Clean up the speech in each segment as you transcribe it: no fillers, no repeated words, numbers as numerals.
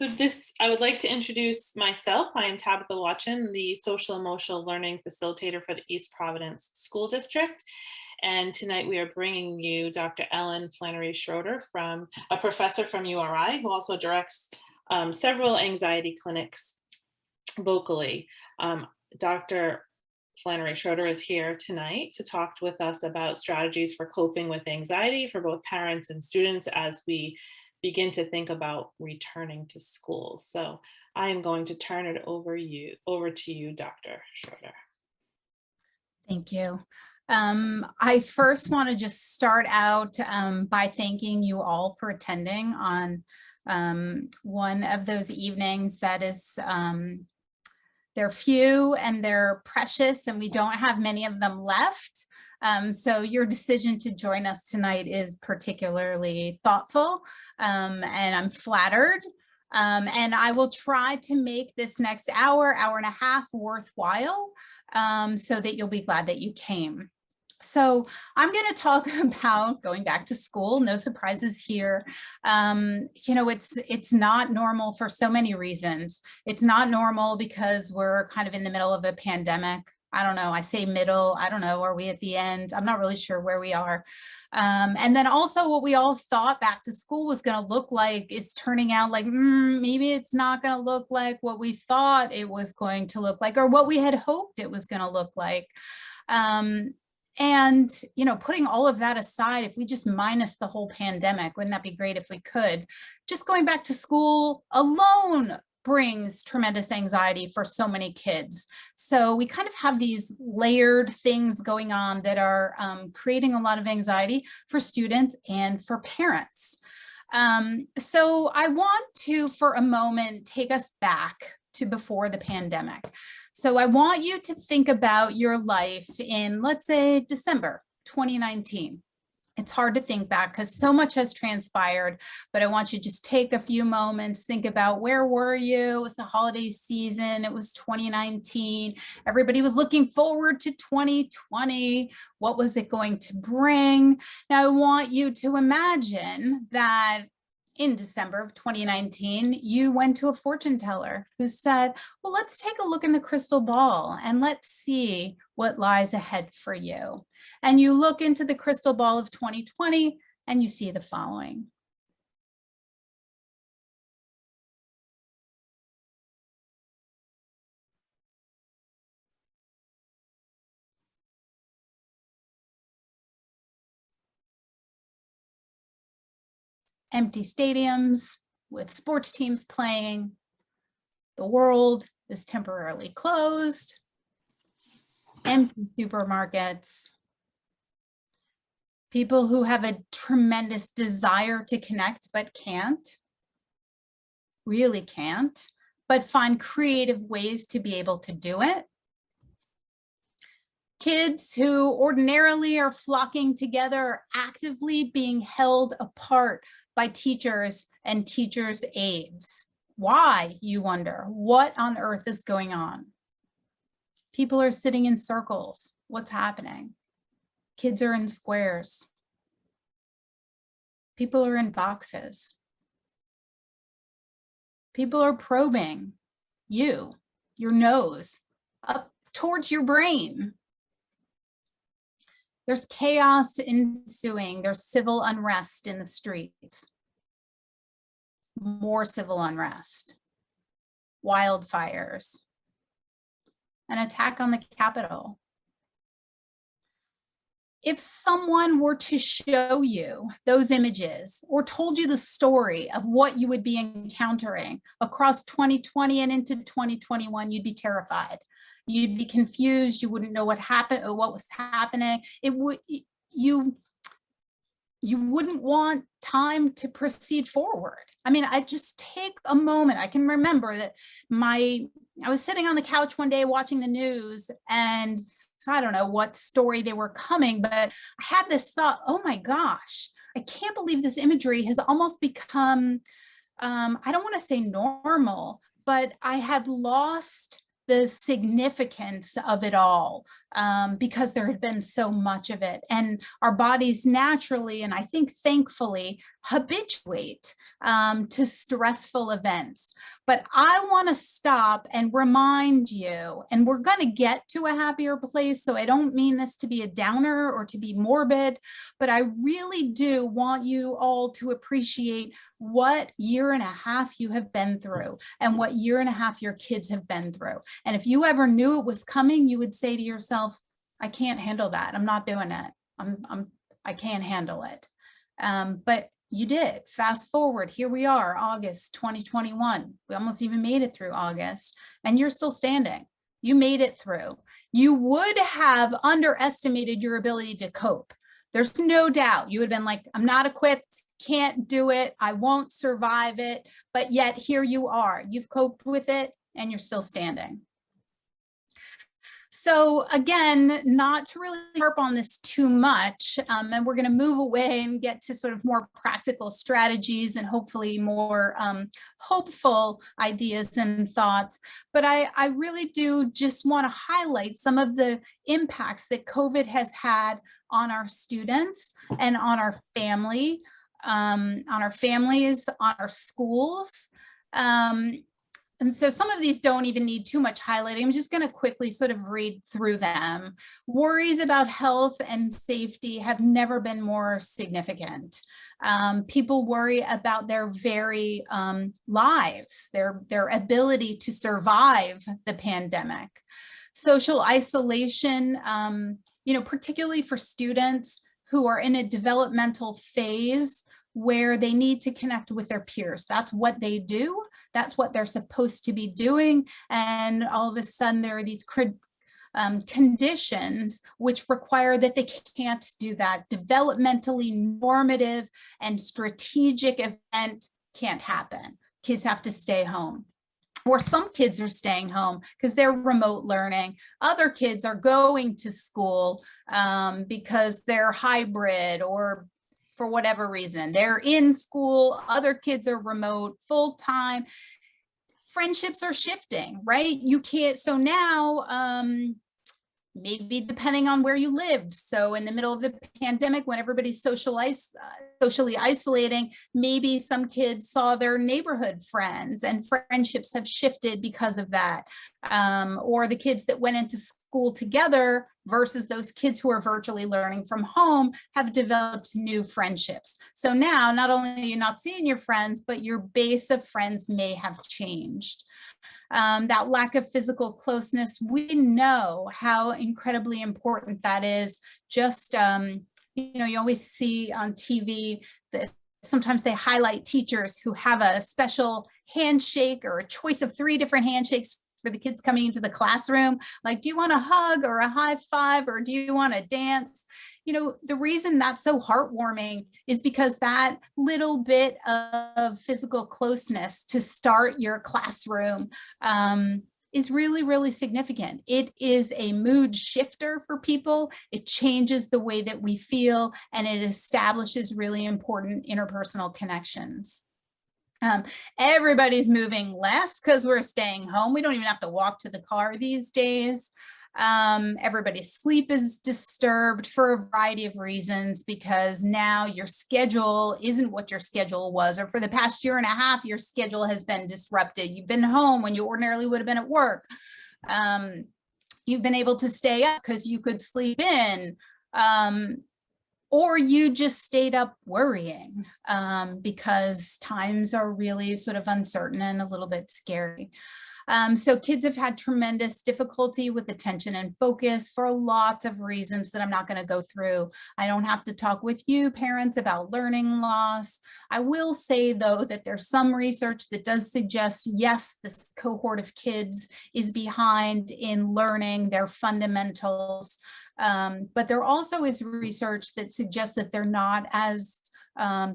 I would like to introduce myself. I am Tabitha Watchin, the Social Emotional Learning Facilitator for the East Providence School District. And tonight we are bringing you Dr. Ellen Flannery Schroeder, from a professor from URI, who also directs several anxiety clinics locally. Dr. Flannery Schroeder is here tonight to talk with us about strategies for coping with anxiety for both parents and students as we begin to think about returning to school. So I am going to turn it over to you, Dr. Schroeder. Thank you. I first want to just start out by thanking you all for attending on one of those evenings that is, they're few and they're precious, and we don't have many of them left. So your decision to join us tonight is particularly thoughtful, and I'm flattered. And I will try to make this next hour and a half worthwhile, so that you'll be glad that you came. So I'm going to talk about going back to school. No surprises here. It's not normal for so many reasons. It's not normal because we're kind of in the middle of a pandemic. I don't know. I say middle. I don't know. Are we at the end? I'm not really sure where we are. And then also what we all thought back to school was going to look like is turning out like, maybe it's not going to look like what we thought it was going to look like, or what we had hoped it was going to look like. And, putting all of that aside, if we just minus the whole pandemic, wouldn't that be great if we could? Just going back to school alone brings tremendous anxiety for so many kids. So we kind of have these layered things going on that are creating a lot of anxiety for students and for parents. So I want to, for a moment, take us back to before the pandemic. So I want you to think about your life in, let's say, December 2019. It's hard to think back because so much has transpired, but I want you to just take a few moments, think about where were you? It was the holiday season. It was 2019. Everybody was looking forward to 2020. What was it going to bring? Now I want you to imagine that in December of 2019, you went to a fortune teller who said, well, let's take a look in the crystal ball and let's see what lies ahead for you. And you look into the crystal ball of 2020 and you see the following. Empty stadiums with sports teams playing. The world is temporarily closed. Empty supermarkets. People who have a tremendous desire to connect but can't, really can't, but find creative ways to be able to do it. Kids who ordinarily are flocking together are actively being held apart by teachers and teachers' aides. Why, you wonder? What on earth is going on? People are sitting in circles. What's happening? Kids are in squares. People are in boxes. People are probing your nose, up towards your brain. There's chaos ensuing. There's civil unrest in the streets. More civil unrest. Wildfires. An attack on the Capitol. If someone were to show you those images or told you the story of what you would be encountering across 2020 and into 2021, you'd be terrified. You'd be confused. You wouldn't know what happened or what was happening. You wouldn't want time to proceed forward. I mean, I just take a moment. I can remember that I was sitting on the couch one day watching the news, and I don't know what story they were coming, but I had this thought, oh my gosh, I can't believe this imagery has almost become, I don't want to say normal, but I had lost the significance of it all, because there had been so much of it. And our bodies naturally, and I think thankfully, habituate to stressful events. But I want to stop and remind you, and we're going to get to a happier place, so I don't mean this to be a downer or to be morbid, but I really do want you all to appreciate what year and a half you have been through and what year and a half your kids have been through. And if you ever knew it was coming, you would say to yourself, I can't handle that. I'm not doing it. I can't handle it. But you did. Fast forward, here we are, August 2021. We almost even made it through August, and you're still standing. You made it through. You would have underestimated your ability to cope. There's no doubt. You would have been like, I'm not equipped, can't do it, I won't survive it. But yet here you are. You've coped with it, and you're still standing. So again, not to really harp on this too much, and we're going to move away and get to sort of more practical strategies and hopefully more hopeful ideas and thoughts. But I really do just want to highlight some of the impacts that COVID has had on our students and on our family, on our families, on our schools. And so some of these don't even need too much highlighting. I'm just going to quickly sort of read through them. Worries about health and safety have never been more significant. People worry about their very lives, their ability to survive the pandemic. Social isolation, particularly for students who are in a developmental phase where they need to connect with their peers. That's what they do. That's what they're supposed to be doing. And all of a sudden there are these conditions which require that they can't do that. Developmentally normative and strategic event can't happen. Kids have to stay home. Or some kids are staying home because they're remote learning. Other kids are going to school because they're hybrid or for whatever reason. They're in school, other kids are remote, full-time. Friendships are shifting, right? You can't, so now, maybe depending on where you lived. So in the middle of the pandemic, when everybody's socially isolating, maybe some kids saw their neighborhood friends and friendships have shifted because of that. Or the kids that went into school together versus those kids who are virtually learning from home have developed new friendships. So now not only are you not seeing your friends, but your base of friends may have changed. That lack of physical closeness, we know how incredibly important that is. Just, you always see on TV that sometimes they highlight teachers who have a special handshake or a choice of 3 different handshakes for the kids coming into the classroom. Like, do you want a hug or a high five, or do you want to dance? The reason that's so heartwarming is because that little bit of physical closeness to start your classroom is really, really significant. It is a mood shifter for people. It changes the way that we feel, and it establishes really important interpersonal connections. Everybody's moving less because we're staying home. We don't even have to walk to the car these days. Everybody's sleep is disturbed for a variety of reasons because now your schedule isn't what your schedule was, or for the past year and a half, your schedule has been disrupted. You've been home when you ordinarily would have been at work. You've been able to stay up because you could sleep in. Or you just stayed up worrying because times are really sort of uncertain and a little bit scary. So kids have had tremendous difficulty with attention and focus for lots of reasons that I'm not going to go through. I don't have to talk with you parents about learning loss. I will say though that there's some research that does suggest, yes, this cohort of kids is behind in learning their fundamentals. But there also is research that suggests that they're not as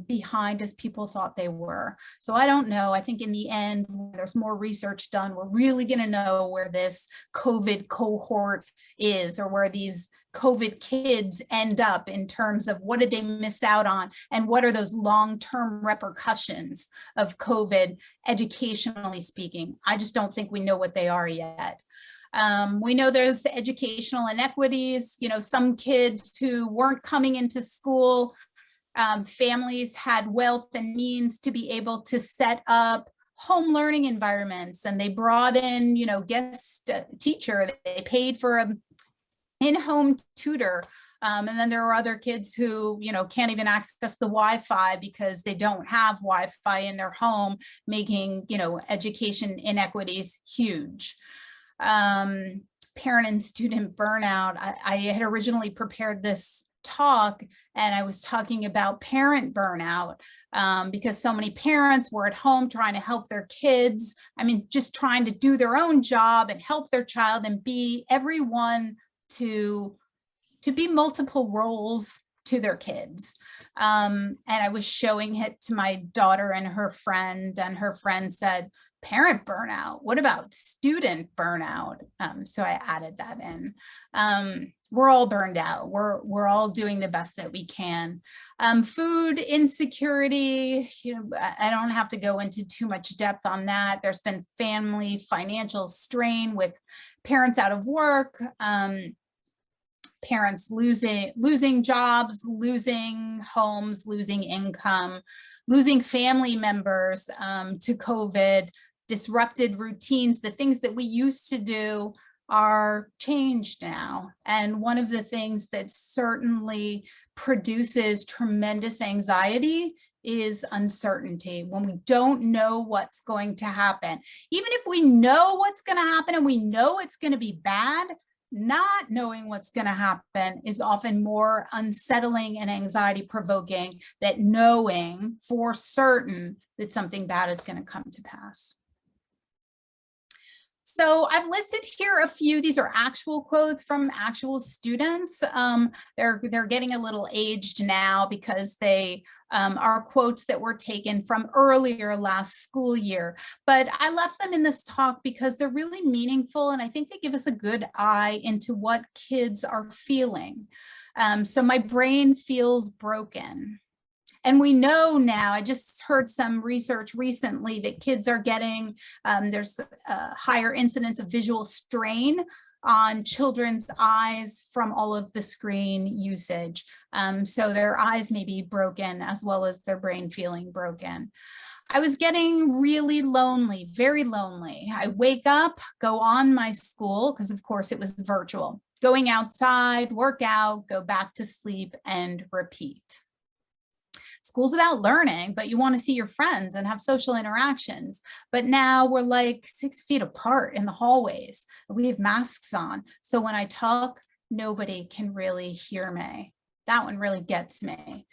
behind as people thought they were. So I don't know. I think in the end, when there's more research done, we're really going to know where this COVID cohort is, or where these COVID kids end up in terms of what did they miss out on, and what are those long-term repercussions of COVID, educationally speaking. I just don't think we know what they are yet. We know there's educational inequities. Some kids who weren't coming into school, families had wealth and means to be able to set up home learning environments, and they brought in, guest teacher. They paid for an in-home tutor. And then there are other kids who, can't even access the Wi-Fi because they don't have Wi-Fi in their home, making, education inequities huge. Parent and student burnout. I had originally prepared this talk, and I was talking about parent burnout, because so many parents were at home trying to help their kids. Just trying to do their own job and help their child and be everyone to be multiple roles to their kids. And I was showing it to my daughter and her friend said, parent burnout, what about student burnout? So I added that in. We're all burned out. We're all doing the best that we can. Food insecurity, I don't have to go into too much depth on that. There's been family financial strain with parents out of work, parents losing jobs, losing homes, losing income, losing family members to COVID, disrupted routines. The things that we used to do are changed now. And one of the things that certainly produces tremendous anxiety is uncertainty. When we don't know what's going to happen. Even if we know what's going to happen and we know it's going to be bad, not knowing what's going to happen is often more unsettling and anxiety provoking than knowing for certain that something bad is going to come to pass. So I've listed here a few. These are actual quotes from actual students. They're getting a little aged now because they are quotes that were taken from earlier last school year. But I left them in this talk because they're really meaningful, and I think they give us a good eye into what kids are feeling. So my brain feels broken. And we know now, I just heard some research recently that kids are getting, there's a higher incidence of visual strain on children's eyes from all of the screen usage. So their eyes may be broken as well as their brain feeling broken. I was getting really lonely, very lonely. I wake up, go on my school, because of course it was virtual, going outside, work out, go back to sleep, and repeat. School's about learning, but you want to see your friends and have social interactions. But now we're like 6 feet apart in the hallways. We have masks on. So when I talk, nobody can really hear me. That one really gets me.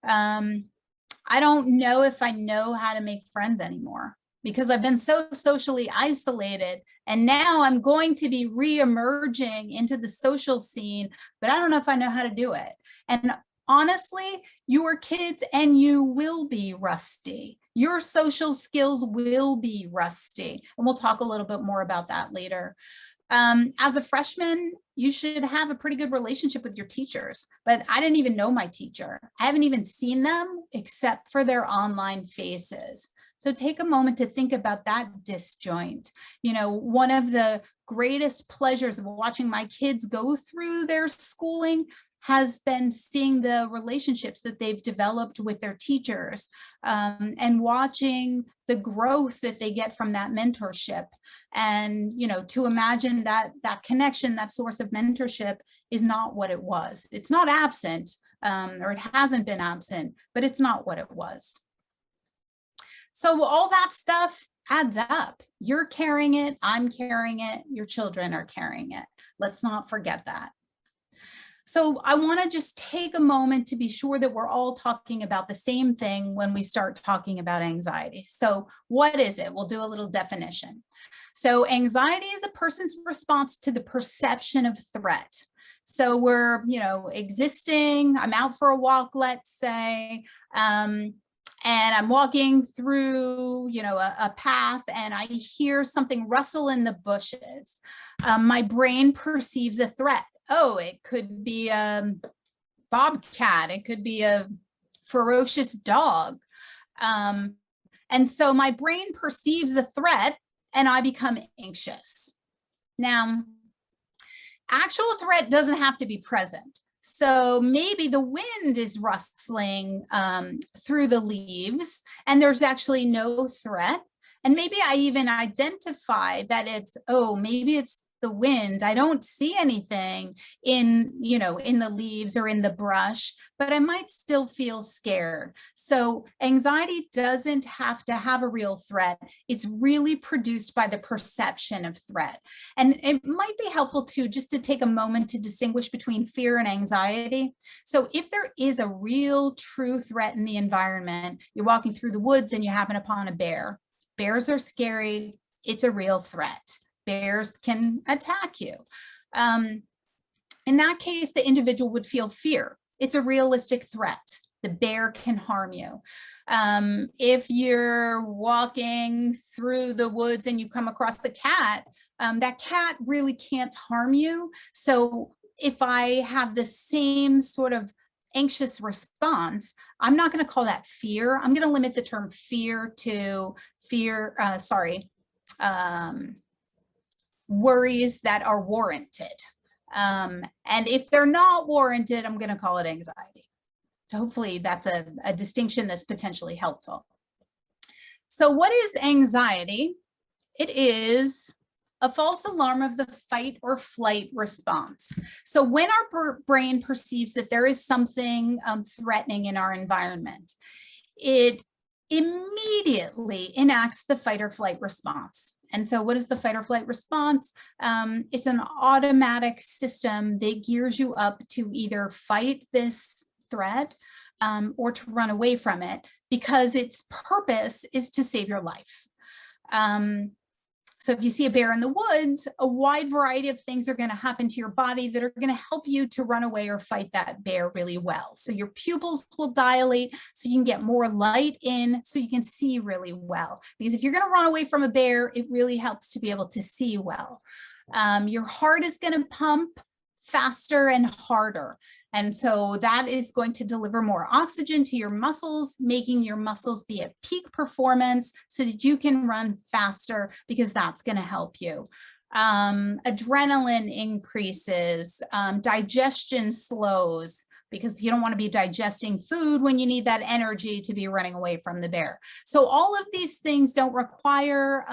I don't know if I know how to make friends anymore because I've been so socially isolated. And now I'm going to be re-emerging into the social scene, but I don't know if I know how to do it. And honestly, you are kids and you will be rusty. Your social skills will be rusty. And we'll talk a little bit more about that later. As a freshman, you should have a pretty good relationship with your teachers, but I didn't even know my teacher. I haven't even seen them except for their online faces. So take a moment to think about that disjoint. One of the greatest pleasures of watching my kids go through their schooling has been seeing the relationships that they've developed with their teachers, and watching the growth that they get from that mentorship. And, to imagine that connection, that source of mentorship is not what it was. It's not absent, or it hasn't been absent, but it's not what it was. So all that stuff adds up. You're carrying it, I'm carrying it, your children are carrying it. Let's not forget that. So I want to just take a moment to be sure that we're all talking about the same thing when we start talking about anxiety. So what is it? We'll do a little definition. So anxiety is a person's response to the perception of threat. So we're, existing, I'm out for a walk, let's say, and I'm walking through, a path and I hear something rustle in the bushes. My brain perceives a threat. Oh, it could be a bobcat. It could be a ferocious dog. And so my brain perceives a threat and I become anxious. Now, actual threat doesn't have to be present. So maybe the wind is rustling through the leaves and there's actually no threat. And maybe I even identify that it's, oh, maybe it's the wind. I don't see anything in the leaves or in the brush, but I might still feel scared. So anxiety doesn't have to have a real threat. It's really produced by the perception of threat. And it might be helpful too, just to take a moment to distinguish between fear and anxiety. So if there is a real true threat in the environment, you're walking through the woods and you happen upon a bear. Bears are scary. It's a real threat. Bears can attack you. In that case, the individual would feel fear. It's a realistic threat. The bear can harm you. If you're walking through the woods and you come across a cat, that cat really can't harm you. So if I have the same sort of anxious response, I'm not going to call that fear. I'm going to limit the term fear to worries that are warranted. And if they're not warranted, I'm going to call it anxiety. So hopefully that's a distinction that's potentially helpful. So what is anxiety? It is a false alarm of the fight or flight response. So when our brain perceives that there is something threatening in our environment, it immediately enacts the fight or flight response. And so what is the fight or flight response? It's an automatic system that gears you up to either fight this threat or to run away from it, because its purpose is to save your life. So if you see a bear in the woods, a wide variety of things are going to happen to your body that are going to help you to run away or fight that bear really well. So your pupils will dilate so you can get more light in so you can see really well. Because if you're going to run away from a bear, it really helps to be able to see well. Your heart is going to pump faster and harder. And so that is going to deliver more oxygen to your muscles, making your muscles be at peak performance so that you can run faster, because that's going to help you. Adrenaline increases, digestion slows, because you don't want to be digesting food when you need that energy to be running away from the bear. So all of these things don't require,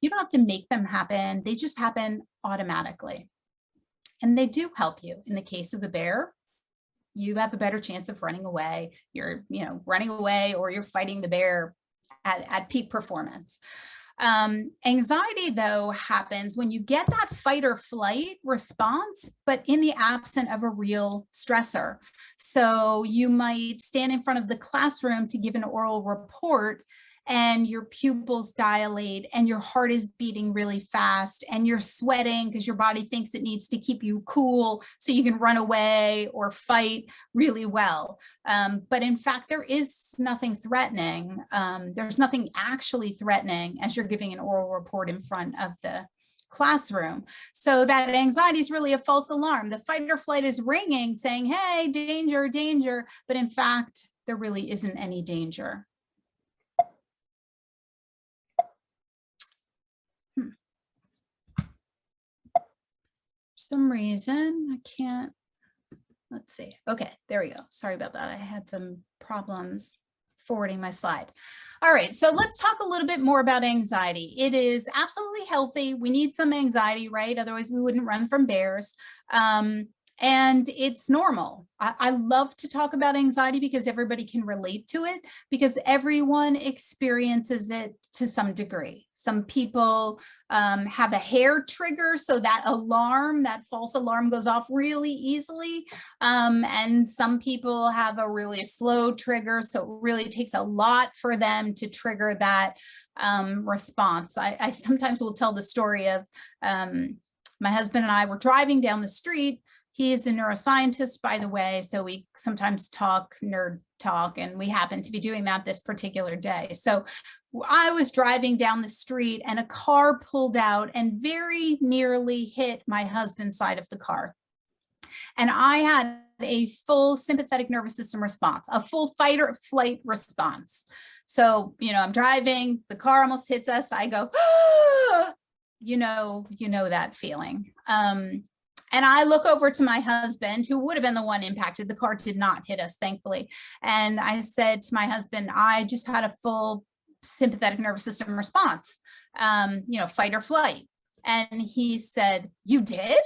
you don't have to make them happen. They just happen automatically. And they do help you. In the case of the bear, you have a better chance of running away. You're, running away, or you're fighting the bear at peak performance. Anxiety, though, happens when you get that fight or flight response, but in the absence of a real stressor. So you might stand in front of the classroom to give an oral report, and your pupils dilate and your heart is beating really fast and you're sweating because your body thinks it needs to keep you cool so you can run away or fight really well. But in fact, there is nothing threatening. There's nothing actually threatening as you're giving an oral report in front of the classroom. So that anxiety is really a false alarm. The fight or flight is ringing saying, hey, danger, danger. But in fact, there really isn't any danger. Some reason I can't, let's see. Okay, there we go. Sorry about that. I had some problems forwarding my slide. All right, so let's talk a little bit more about anxiety. It is absolutely healthy. We need some anxiety, right? Otherwise we wouldn't run from bears. And it's normal. I love to talk about anxiety because everybody can relate to it, because everyone experiences it to some degree. Some people have a hair trigger, so that alarm, that false alarm goes off really easily. And some people have a really slow trigger, so it really takes a lot for them to trigger that response. I sometimes will tell the story of my husband and I were driving down the street. He is a neuroscientist, by the way, so we sometimes talk nerd talk, and we happen to be doing that this particular day. So I was driving down the street and a car pulled out and very nearly hit my husband's side of the car. And I had a full sympathetic nervous system response, a full fight or flight response. So, I'm driving, the car almost hits us. I go, ah! you know that feeling. And I look over to my husband, who would have been the one impacted. The car did not hit us, thankfully. And I said to my husband, I just had a full sympathetic nervous system response, fight or flight. And he said, "You did?"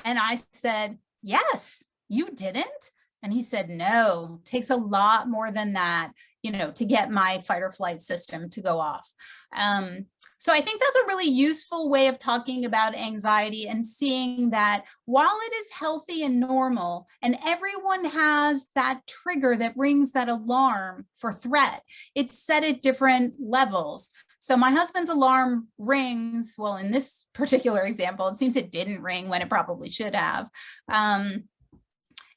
And I said, "Yes." "You didn't?" And he said, "No, it takes a lot more than that, to get my fight or flight system to go off." So I think that's a really useful way of talking about anxiety and seeing that while it is healthy and normal, and everyone has that trigger that rings that alarm for threat, it's set at different levels. So my husband's alarm rings, well, in this particular example, it seems it didn't ring when it probably should have.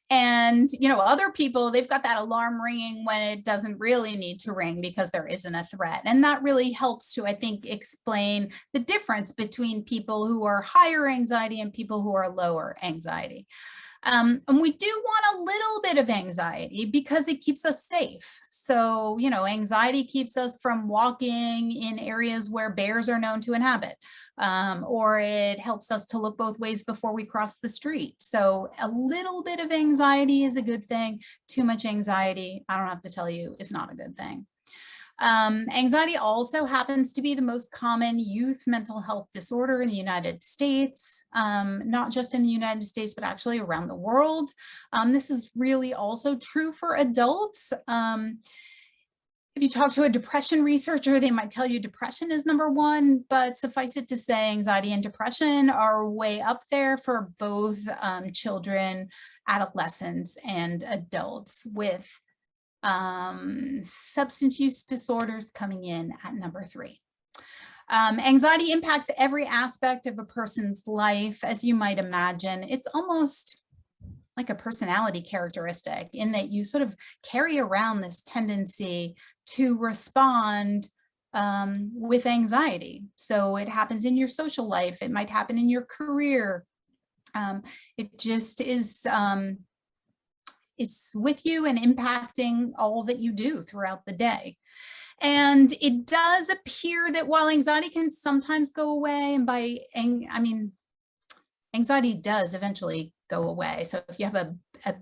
And, other people, they've got that alarm ringing when it doesn't really need to ring because there isn't a threat. And that really helps to, I think, explain the difference between people who are higher anxiety and people who are lower anxiety. And we do want a little bit of anxiety because it keeps us safe. So, anxiety keeps us from walking in areas where bears are known to inhabit. Or it helps us to look both ways before we cross the street. So a little bit of anxiety is a good thing. Too much anxiety, I don't have to tell you, is not a good thing. Anxiety also happens to be the most common youth mental health disorder in the United States, not just in the United States, but actually around the world. This is really also true for adults. If you talk to a depression researcher, they might tell you depression is number one, but suffice it to say, anxiety and depression are way up there for both children, adolescents, and adults, with substance use disorders coming in at number 3. Anxiety impacts every aspect of a person's life, as you might imagine. It's almost like a personality characteristic in that you sort of carry around this tendency to respond with anxiety. So it happens in your social life. It might happen in your career. It just is, it's with you and impacting all that you do throughout the day. And it does appear that while anxiety can sometimes go away, and anxiety does eventually go away. So if you have a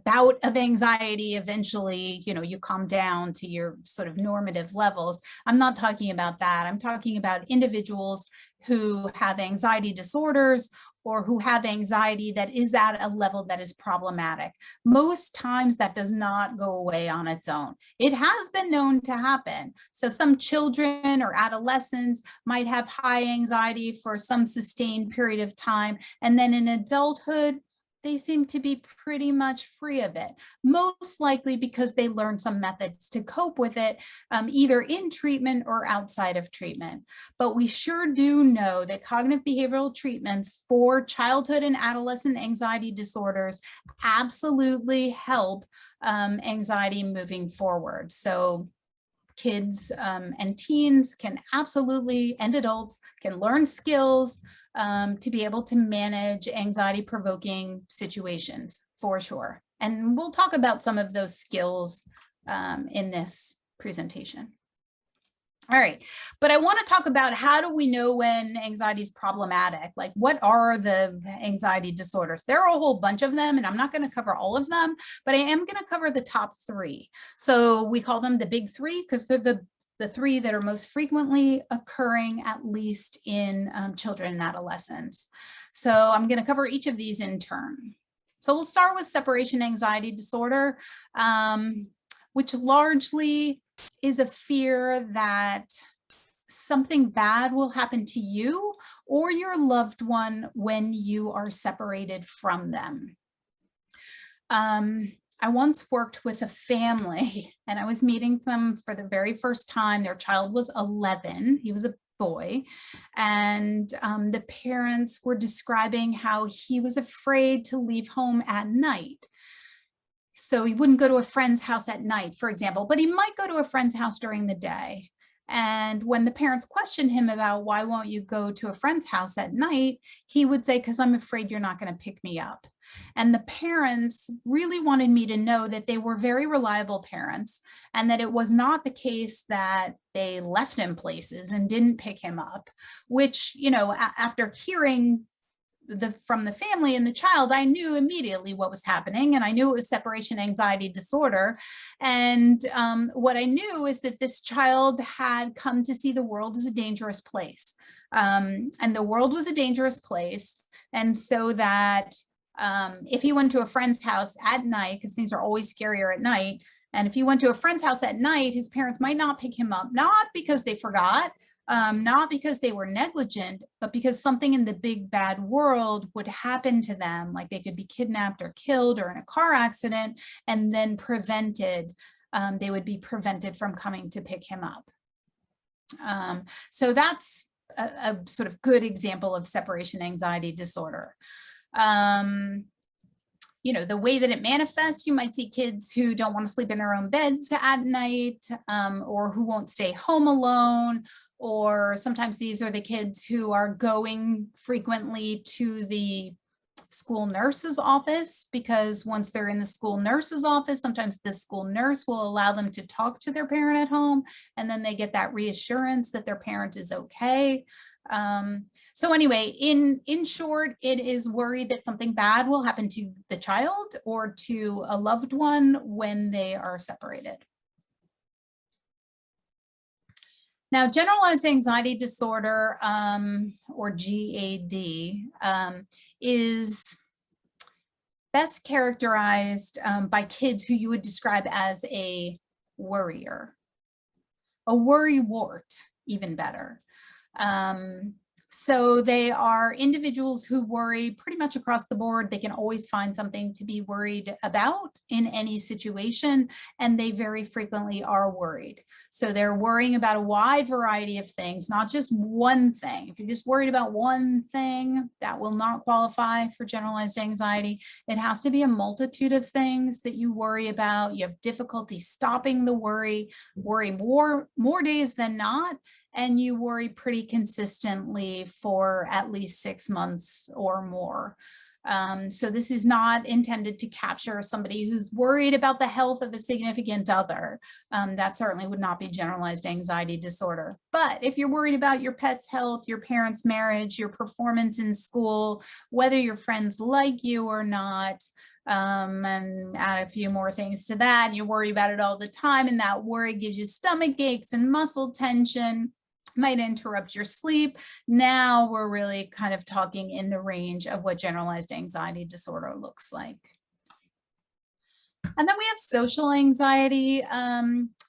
bout of anxiety, eventually, you calm down to your sort of normative levels. I'm not talking about that. I'm talking about individuals who have anxiety disorders or who have anxiety that is at a level that is problematic. Most times that does not go away on its own. It has been known to happen. So some children or adolescents might have high anxiety for some sustained period of time, and then in adulthood, they seem to be pretty much free of it, most likely because they learned some methods to cope with it, either in treatment or outside of treatment. But we sure do know that cognitive behavioral treatments for childhood and adolescent anxiety disorders absolutely help anxiety moving forward. So kids and teens can absolutely, and adults can learn skills to be able to manage anxiety-provoking situations, for sure. And we'll talk about some of those skills in this presentation. All right, but I want to talk about how do we know when anxiety is problematic? Like, what are the anxiety disorders? There are a whole bunch of them, and I'm not going to cover all of them, but I am going to cover the top 3. So we call them the big 3 because they're the 3 that are most frequently occurring, at least in children and adolescents. So I'm going to cover each of these in turn. So we'll start with separation anxiety disorder, which largely is a fear that something bad will happen to you or your loved one when you are separated from them. I once worked with a family and I was meeting them for the very first time. Their child was 11. He was a boy. And the parents were describing how he was afraid to leave home at night. So he wouldn't go to a friend's house at night, for example, but he might go to a friend's house during the day. And when the parents questioned him about why won't you go to a friend's house at night, he would say, because I'm afraid you're not going to pick me up. And the parents really wanted me to know that they were very reliable parents, and that it was not the case that they left him places and didn't pick him up, which, after hearing from the family and the child, I knew immediately what was happening, and I knew it was separation anxiety disorder. And what I knew is that this child had come to see the world as a dangerous place, and the world was a dangerous place. And so that if he went to a friend's house at night, because things are always scarier at night, and if he went to a friend's house at night, his parents might not pick him up, not because they forgot, not because they were negligent, but because something in the big bad world would happen to them, like they could be kidnapped or killed or in a car accident, and then they would be prevented from coming to pick him up. So that's a sort of good example of separation anxiety disorder. The way that it manifests, you might see kids who don't want to sleep in their own beds at night, or who won't stay home alone. Or sometimes these are the kids who are going frequently to the school nurse's office, because once they're in the school nurse's office, sometimes the school nurse will allow them to talk to their parent at home, and then they get that reassurance that their parent is okay. So anyway, in short, it is worried that something bad will happen to the child or to a loved one when they are separated. Now, generalized anxiety disorder, or GAD, is best characterized by kids who you would describe as a worrier, a worrywart, even better. So they are individuals who worry pretty much across the board. They can always find something to be worried about in any situation, and they very frequently are worried. So they're worrying about a wide variety of things, not just one thing. If you're just worried about one thing, that will not qualify for generalized anxiety. It has to be a multitude of things that you worry about. You have difficulty stopping the worry more days than not, and you worry pretty consistently for at least 6 months or more. So this is not intended to capture somebody who's worried about the health of a significant other. That certainly would not be generalized anxiety disorder. But if you're worried about your pet's health, your parents' marriage, your performance in school, whether your friends like you or not, and add a few more things to that, and you worry about it all the time, and that worry gives you stomach aches and muscle tension, might interrupt your sleep. Now we're really kind of talking in the range of what generalized anxiety disorder looks like. And then we have social anxiety.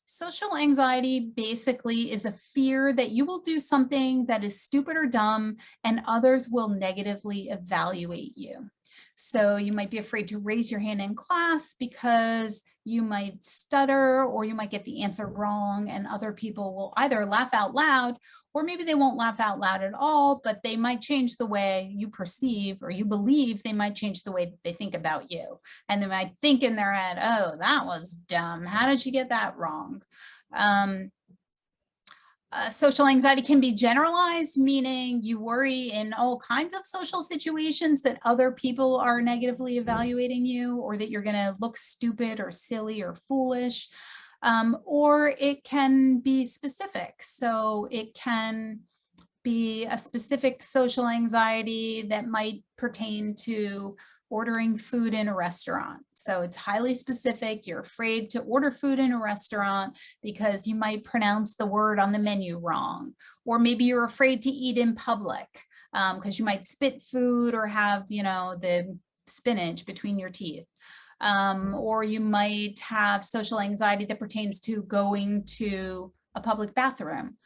Social anxiety basically is a fear that you will do something that is stupid or dumb and others will negatively evaluate you. So you might be afraid to raise your hand in class because you might stutter or you might get the answer wrong, and other people will either laugh out loud, or maybe they won't laugh out loud at all, but they might change the way you perceive, or you believe they might change the way that they think about you. And they might think in their head, oh, that was dumb. How did you get that wrong? Social anxiety can be generalized, meaning you worry in all kinds of social situations that other people are negatively evaluating you, or that you're going to look stupid or silly or foolish. Or it can be specific. So it can be a specific social anxiety that might pertain to ordering food in a restaurant. So it's highly specific. You're afraid to order food in a restaurant because you might pronounce the word on the menu wrong. Or maybe you're afraid to eat in public because you might spit food or have, the spinach between your teeth. Or you might have social anxiety that pertains to going to a public bathroom.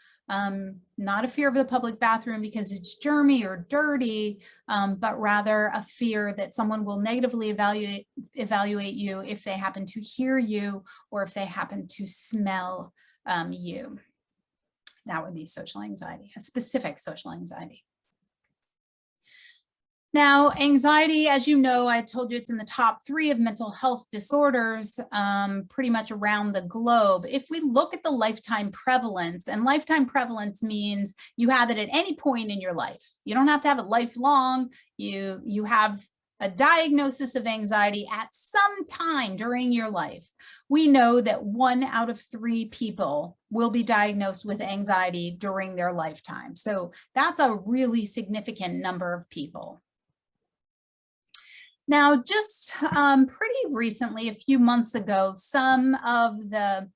Not a fear of the public bathroom because it's germy or dirty, but rather a fear that someone will negatively evaluate you if they happen to hear you or if they happen to smell you. That would be social anxiety, a specific social anxiety. Now, anxiety, as you know, I told you it's in the top 3 of mental health disorders pretty much around the globe. If we look at the lifetime prevalence, and lifetime prevalence means you have it at any point in your life. You don't have to have it lifelong. You have a diagnosis of anxiety at some time during your life, we know that 1 out of 3 people will be diagnosed with anxiety during their lifetime. So that's a really significant number of people. Now, just pretty recently, a few months ago, some of the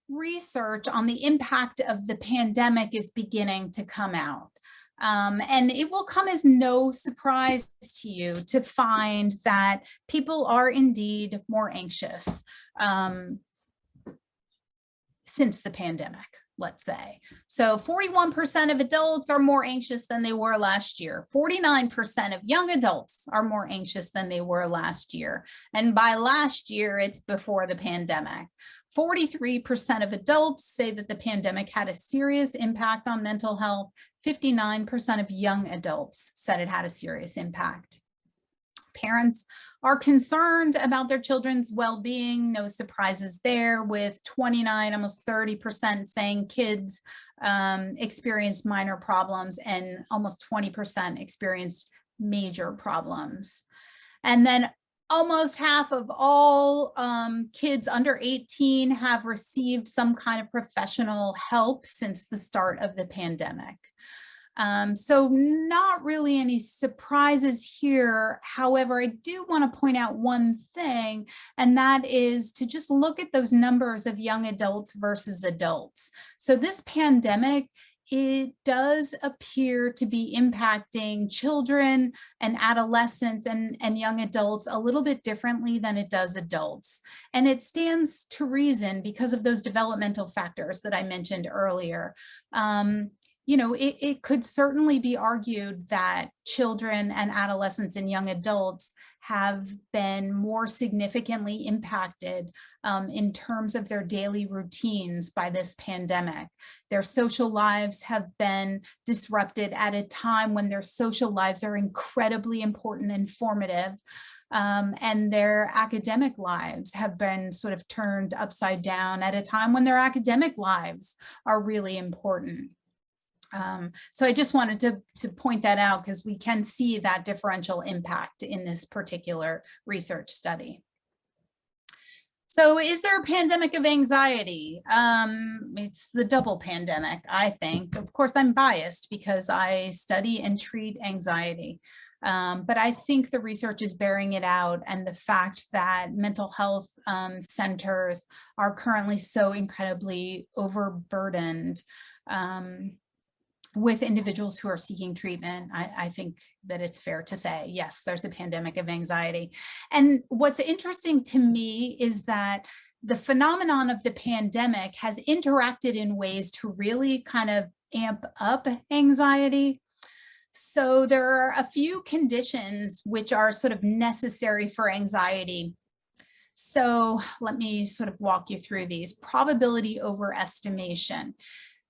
research on the impact of the pandemic is beginning to come out. And it will come as no surprise to you to find that people are indeed more anxious since the pandemic, let's say. So 41% of adults are more anxious than they were last year. 49% of young adults are more anxious than they were last year. And by last year, it's before the pandemic. 43% of adults say that the pandemic had a serious impact on mental health. 59% of young adults said it had a serious impact. Parents are concerned about their children's well-being. No surprises there, with 29, almost 30% saying kids experienced minor problems and almost 20% experienced major problems. And then almost half of all kids under 18 have received some kind of professional help since the start of the pandemic. So not really any surprises here. However, I do want to point out one thing, and that is to just look at those numbers of young adults versus adults. So this pandemic, it does appear to be impacting children and adolescents and young adults a little bit differently than it does adults. And it stands to reason because of those developmental factors that I mentioned earlier. You know, it could certainly be argued that children and adolescents and young adults have been more significantly impacted in terms of their daily routines by this pandemic. Their social lives have been disrupted at a time when their social lives are incredibly important and formative. And their academic lives have been sort of turned upside down at a time when their academic lives are really important. So I just wanted to point that out because we can see that differential impact in this particular research study. So is there a pandemic of anxiety? It's the double pandemic, I think. Of course, I'm biased because I study and treat anxiety. But I think the research is bearing it out, and the fact that mental health centers are currently so incredibly overburdened with individuals who are seeking treatment, I think that it's fair to say, yes, there's a pandemic of anxiety. And what's interesting to me is that the phenomenon of the pandemic has interacted in ways to really kind of amp up anxiety. So there are a few conditions which are sort of necessary for anxiety. So let me sort of walk you through these. Probability overestimation.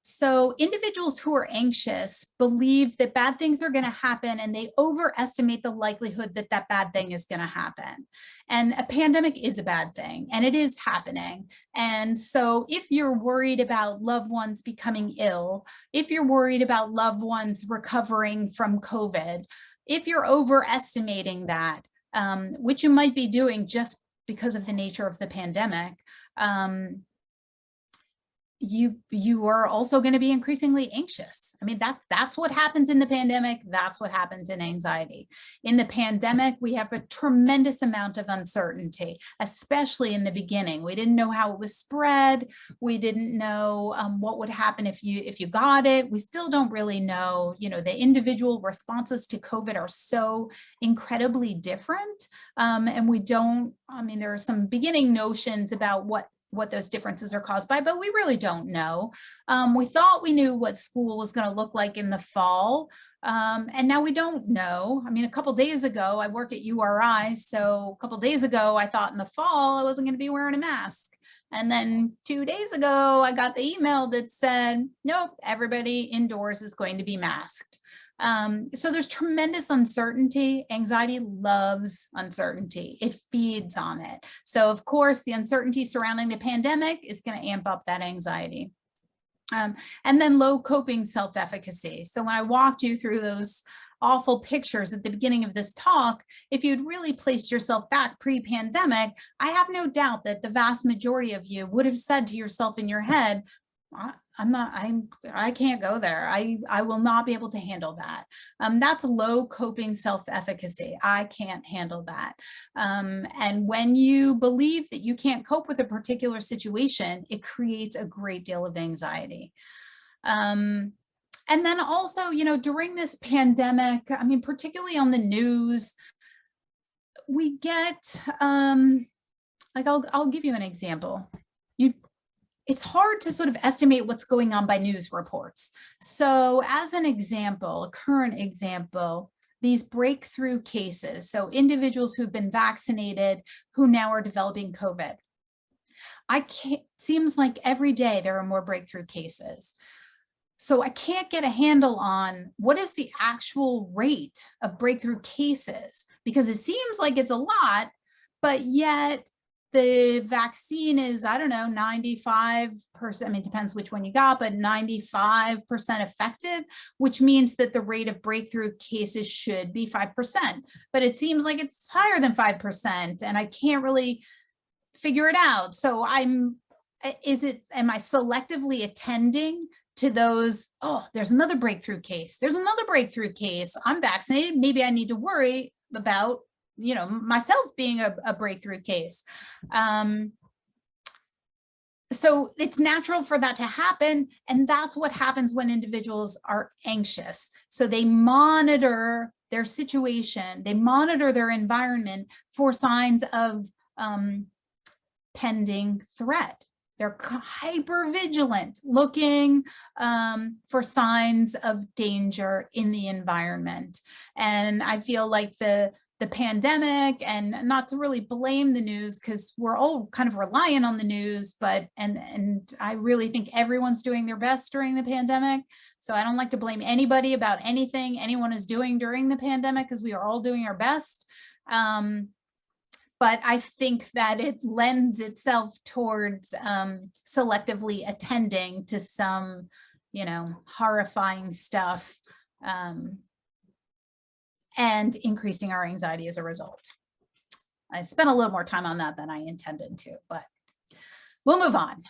So individuals who are anxious believe that bad things are going to happen, and they overestimate the likelihood that that bad thing is going to happen. And a pandemic is a bad thing, and it is happening. And so if you're worried about loved ones becoming ill, if you're worried about loved ones recovering from COVID, if you're overestimating that, which you might be doing just because of the nature of the pandemic, you are also going to be increasingly anxious. I mean, that's what happens in the pandemic. That's what happens in anxiety. In the pandemic, we have a tremendous amount of uncertainty, especially in the beginning. We didn't know how it was spread. We didn't know what would happen if you got it. We still don't really know. You know, the individual responses to COVID are so incredibly different, and we don't. I mean, there are some beginning notions about what those differences are caused by, but we really don't know. We thought we knew what school was going to look like in the fall, and now we don't know. I mean, a couple days ago, I work at URI, so a couple days ago, I thought in the fall I wasn't going to be wearing a mask. And then 2 days ago, I got the email that said, nope, everybody indoors is going to be masked. So there's tremendous uncertainty. Anxiety loves uncertainty. It feeds on it. So of course, the uncertainty surrounding the pandemic is going to amp up that anxiety. And then low coping self-efficacy. So when I walked you through those awful pictures at the beginning of this talk, if you'd really placed yourself back pre-pandemic, I have no doubt that the vast majority of you would have said to yourself in your head, I can't go there. I will not be able to handle that. That's low coping self-efficacy. I can't handle that. And when you believe that you can't cope with a particular situation, it creates a great deal of anxiety. And then also, during this pandemic, I mean, particularly on the news, we get, like, I'll give you an example. It's hard to sort of estimate what's going on by news reports. So as an example, a current example, these breakthrough cases, so individuals who've been vaccinated who now are developing COVID. Seems like every day there are more breakthrough cases. So I can't get a handle on what is the actual rate of breakthrough cases, because it seems like it's a lot, but yet the vaccine is, I don't know, 95%, I mean, it depends which one you got, but 95% effective, which means that the rate of breakthrough cases should be 5%. But it seems like it's higher than 5%, and I can't really figure it out. So am I selectively attending to those, oh, there's another breakthrough case. There's another breakthrough case. I'm vaccinated. Maybe I need to worry about myself being a breakthrough case. So it's natural for that to happen. And that's what happens when individuals are anxious. So they monitor their situation, they monitor their environment for signs of pending threat. They're hyper vigilant, looking for signs of danger in the environment. And I feel like the pandemic, and not to really blame the news, because we're all kind of relying on the news, but and I really think everyone's doing their best during the pandemic. So I don't like to blame anybody about anything anyone is doing during the pandemic, because we are all doing our best. But I think that it lends itself towards selectively attending to some, horrifying stuff, and increasing our anxiety as a result. I spent a little more time on that than I intended to, but we'll move on.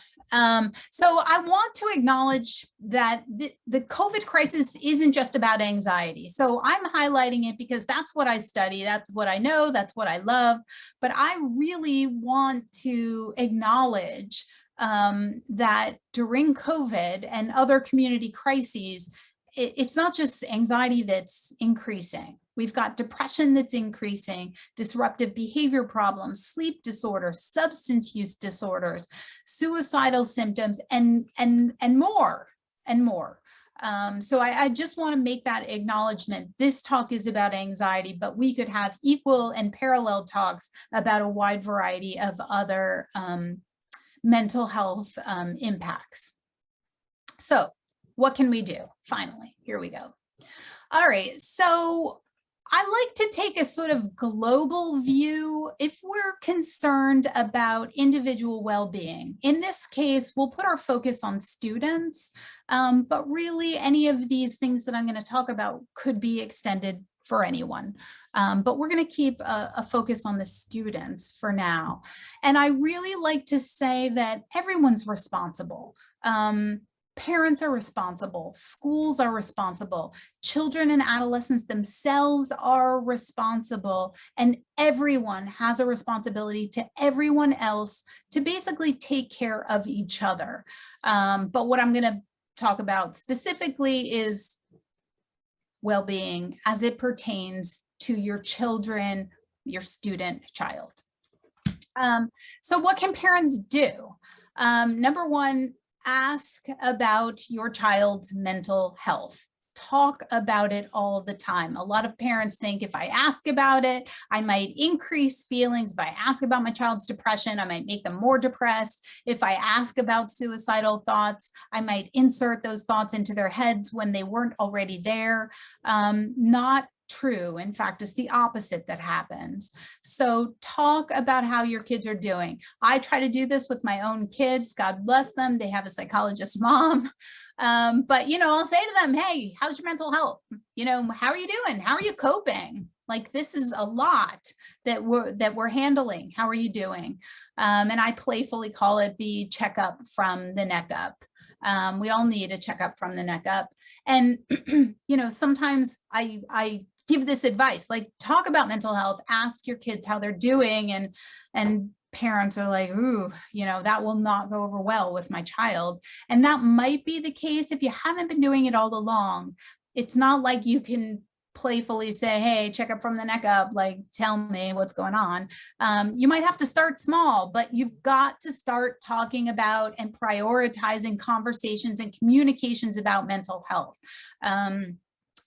So I want to acknowledge that the COVID crisis isn't just about anxiety. So I'm highlighting it because that's what I study, that's what I know, that's what I love. But I really want to acknowledge that during COVID and other community crises, it's not just anxiety that's increasing. We've got depression that's increasing, disruptive behavior problems, sleep disorders, substance use disorders, suicidal symptoms, and more and more. So I just want to make that acknowledgement. This talk is about anxiety, but we could have equal and parallel talks about a wide variety of other mental health impacts. So what can we do? Finally, here we go. All right, so I like to take a sort of global view if we're concerned about individual well-being. In this case, we'll put our focus on students, but really any of these things that I'm going to talk about could be extended for anyone. But we're going to keep a focus on the students for now. And I really like to say that everyone's responsible. Parents are responsible, schools are responsible, children and adolescents themselves are responsible, and everyone has a responsibility to everyone else to basically take care of each other. But what I'm going to talk about specifically is well-being as it pertains to your children, your student child. So what can parents do? Number one, ask about your child's mental health. Talk about it all the time. A lot of parents think if I ask about it, I might increase feelings. If I ask about my child's depression, I might make them more depressed. If I ask about suicidal thoughts, I might insert those thoughts into their heads when they weren't already there. Not true. In fact, it's the opposite that happens. So talk about how your kids are doing. I try to do this with my own kids. God bless them. They have a psychologist mom. But, I'll say to them, hey, how's your mental health? how are you doing? How are you coping? Like, this is a lot that we're handling. How are you doing? And I playfully call it the checkup from the neck up. We all need a checkup from the neck up. And, sometimes I give this advice, like, talk about mental health, ask your kids how they're doing. And parents are like, ooh, that will not go over well with my child. And that might be the case if you haven't been doing it all along. It's not like you can playfully say, hey, check up from the neck up, like, tell me what's going on. You might have to start small, but you've got to start talking about and prioritizing conversations and communications about mental health.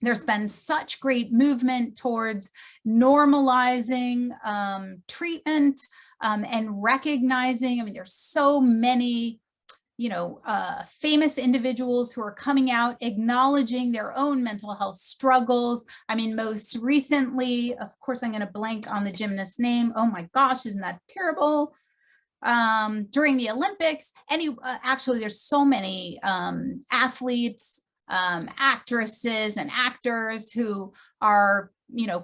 There's been such great movement towards normalizing treatment and recognizing, there's so many famous individuals who are coming out, acknowledging their own mental health struggles. Most recently, of course, I'm going to blank on the gymnast's name. Oh my gosh, isn't that terrible? During the Olympics, actually, there's so many athletes, actresses and actors who are,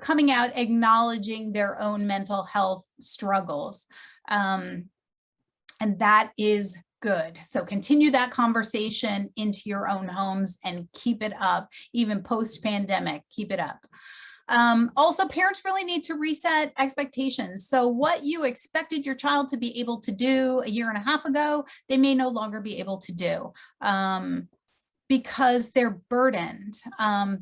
coming out, acknowledging their own mental health struggles. And that is good. So continue that conversation into your own homes and keep it up, even post-pandemic, keep it up. Also, parents really need to reset expectations. So what you expected your child to be able to do a year and a half ago, they may no longer be able to do. Because they're burdened.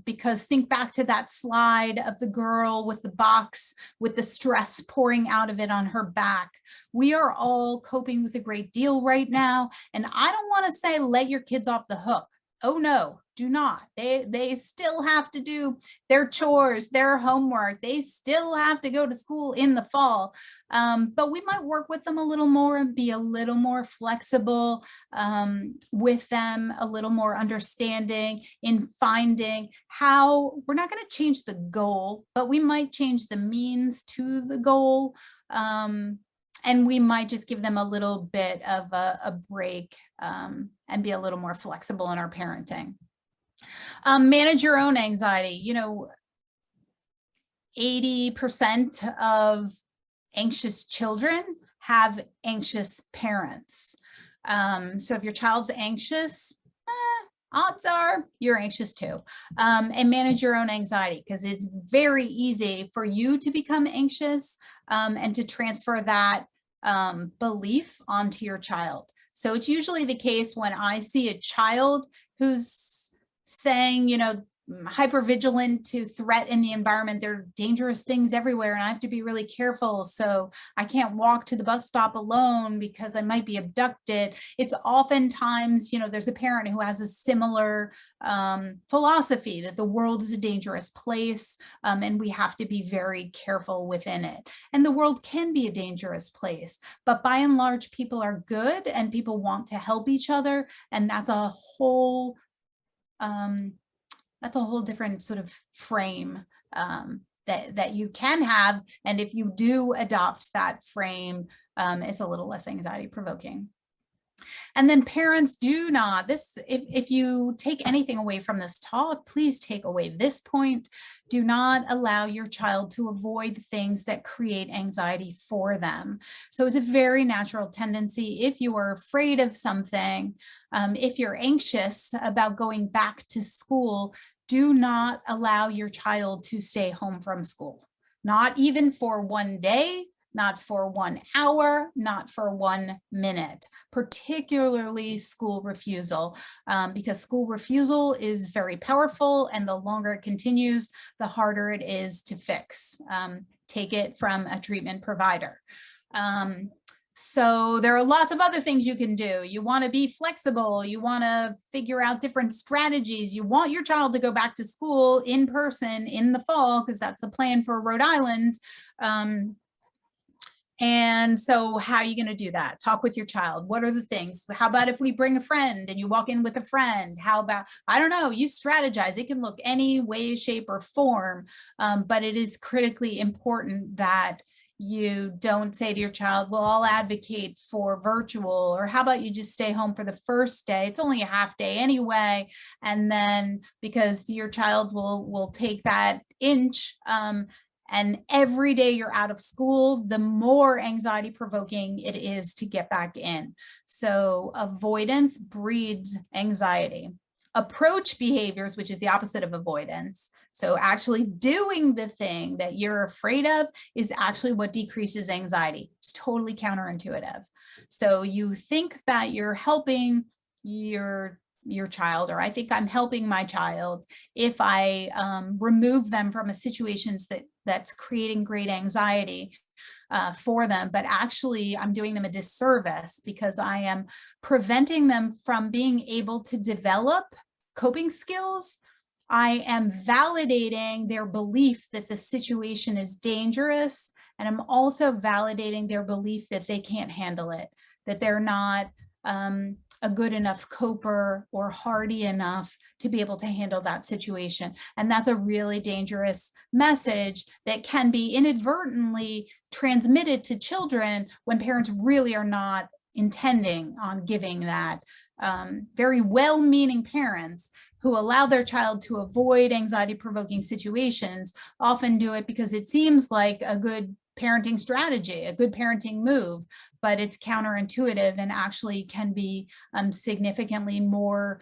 Because think back to that slide of the girl with the box, with the stress pouring out of it on her back. We are all coping with a great deal right now. And I don't want to say, let your kids off the hook. Oh no, do not. They still have to do their chores, their homework. They still have to go to school in the fall. But we might work with them a little more and be a little more flexible with them, a little more understanding in finding how we're not going to change the goal, but we might change the means to the goal. And we might just give them a little bit of a break and be a little more flexible in our parenting. Manage your own anxiety. 80% of anxious children have anxious parents. So if your child's anxious, odds are you're anxious too. And manage your own anxiety, because it's very easy for you to become anxious and to transfer that belief onto your child. So it's usually the case when I see a child who's saying, hypervigilant to threat in the environment. There are dangerous things everywhere and I have to be really careful. So I can't walk to the bus stop alone because I might be abducted. It's oftentimes, there's a parent who has a similar philosophy that the world is a dangerous place and we have to be very careful within it. And the world can be a dangerous place, but by and large, people are good and people want to help each other. And that's a whole different sort of frame that you can have. And if you do adopt that frame, it's a little less anxiety provoking. And then parents, do not, if you take anything away from this talk, please take away this point. Do not allow your child to avoid things that create anxiety for them. So it's a very natural tendency. If you are afraid of something, if you're anxious about going back to school, do not allow your child to stay home from school, not even for one day, not for 1 hour, not for 1 minute, particularly school refusal, because school refusal is very powerful, and the longer it continues, the harder it is to fix. Take it from a treatment provider. So there are lots of other things you can do. You want to be flexible. You want to figure out different strategies. You want your child to go back to school in person in the fall, because that's the plan for Rhode Island. And so how are you going to do that? Talk with your child. What are the things? How about if we bring a friend and you walk in with a friend? How about, I don't know, you strategize. It can look any way, shape, or form, but it is critically important that You don't say to your child, well, I'll advocate for virtual, or how about you just stay home for the first day? It's only a half day anyway. And then because your child will take that inch, and every day you're out of school, the more anxiety provoking it is to get back in. So avoidance breeds anxiety. Approach behaviors, which is the opposite of avoidance. So actually doing the thing that you're afraid of is actually what decreases anxiety. It's totally counterintuitive. So you think that you're helping your child, or I think I'm helping my child if I remove them from a situation that's creating great anxiety for them, but actually I'm doing them a disservice because I am preventing them from being able to develop coping skills. I am validating their belief that the situation is dangerous, and I'm also validating their belief that they can't handle it, that they're not a good enough coper or hardy enough to be able to handle that situation. And that's a really dangerous message that can be inadvertently transmitted to children when parents really are not intending on giving that. Very well-meaning parents who allow their child to avoid anxiety-provoking situations often do it because it seems like a good parenting strategy, a good parenting move, but it's counterintuitive and actually can be significantly more,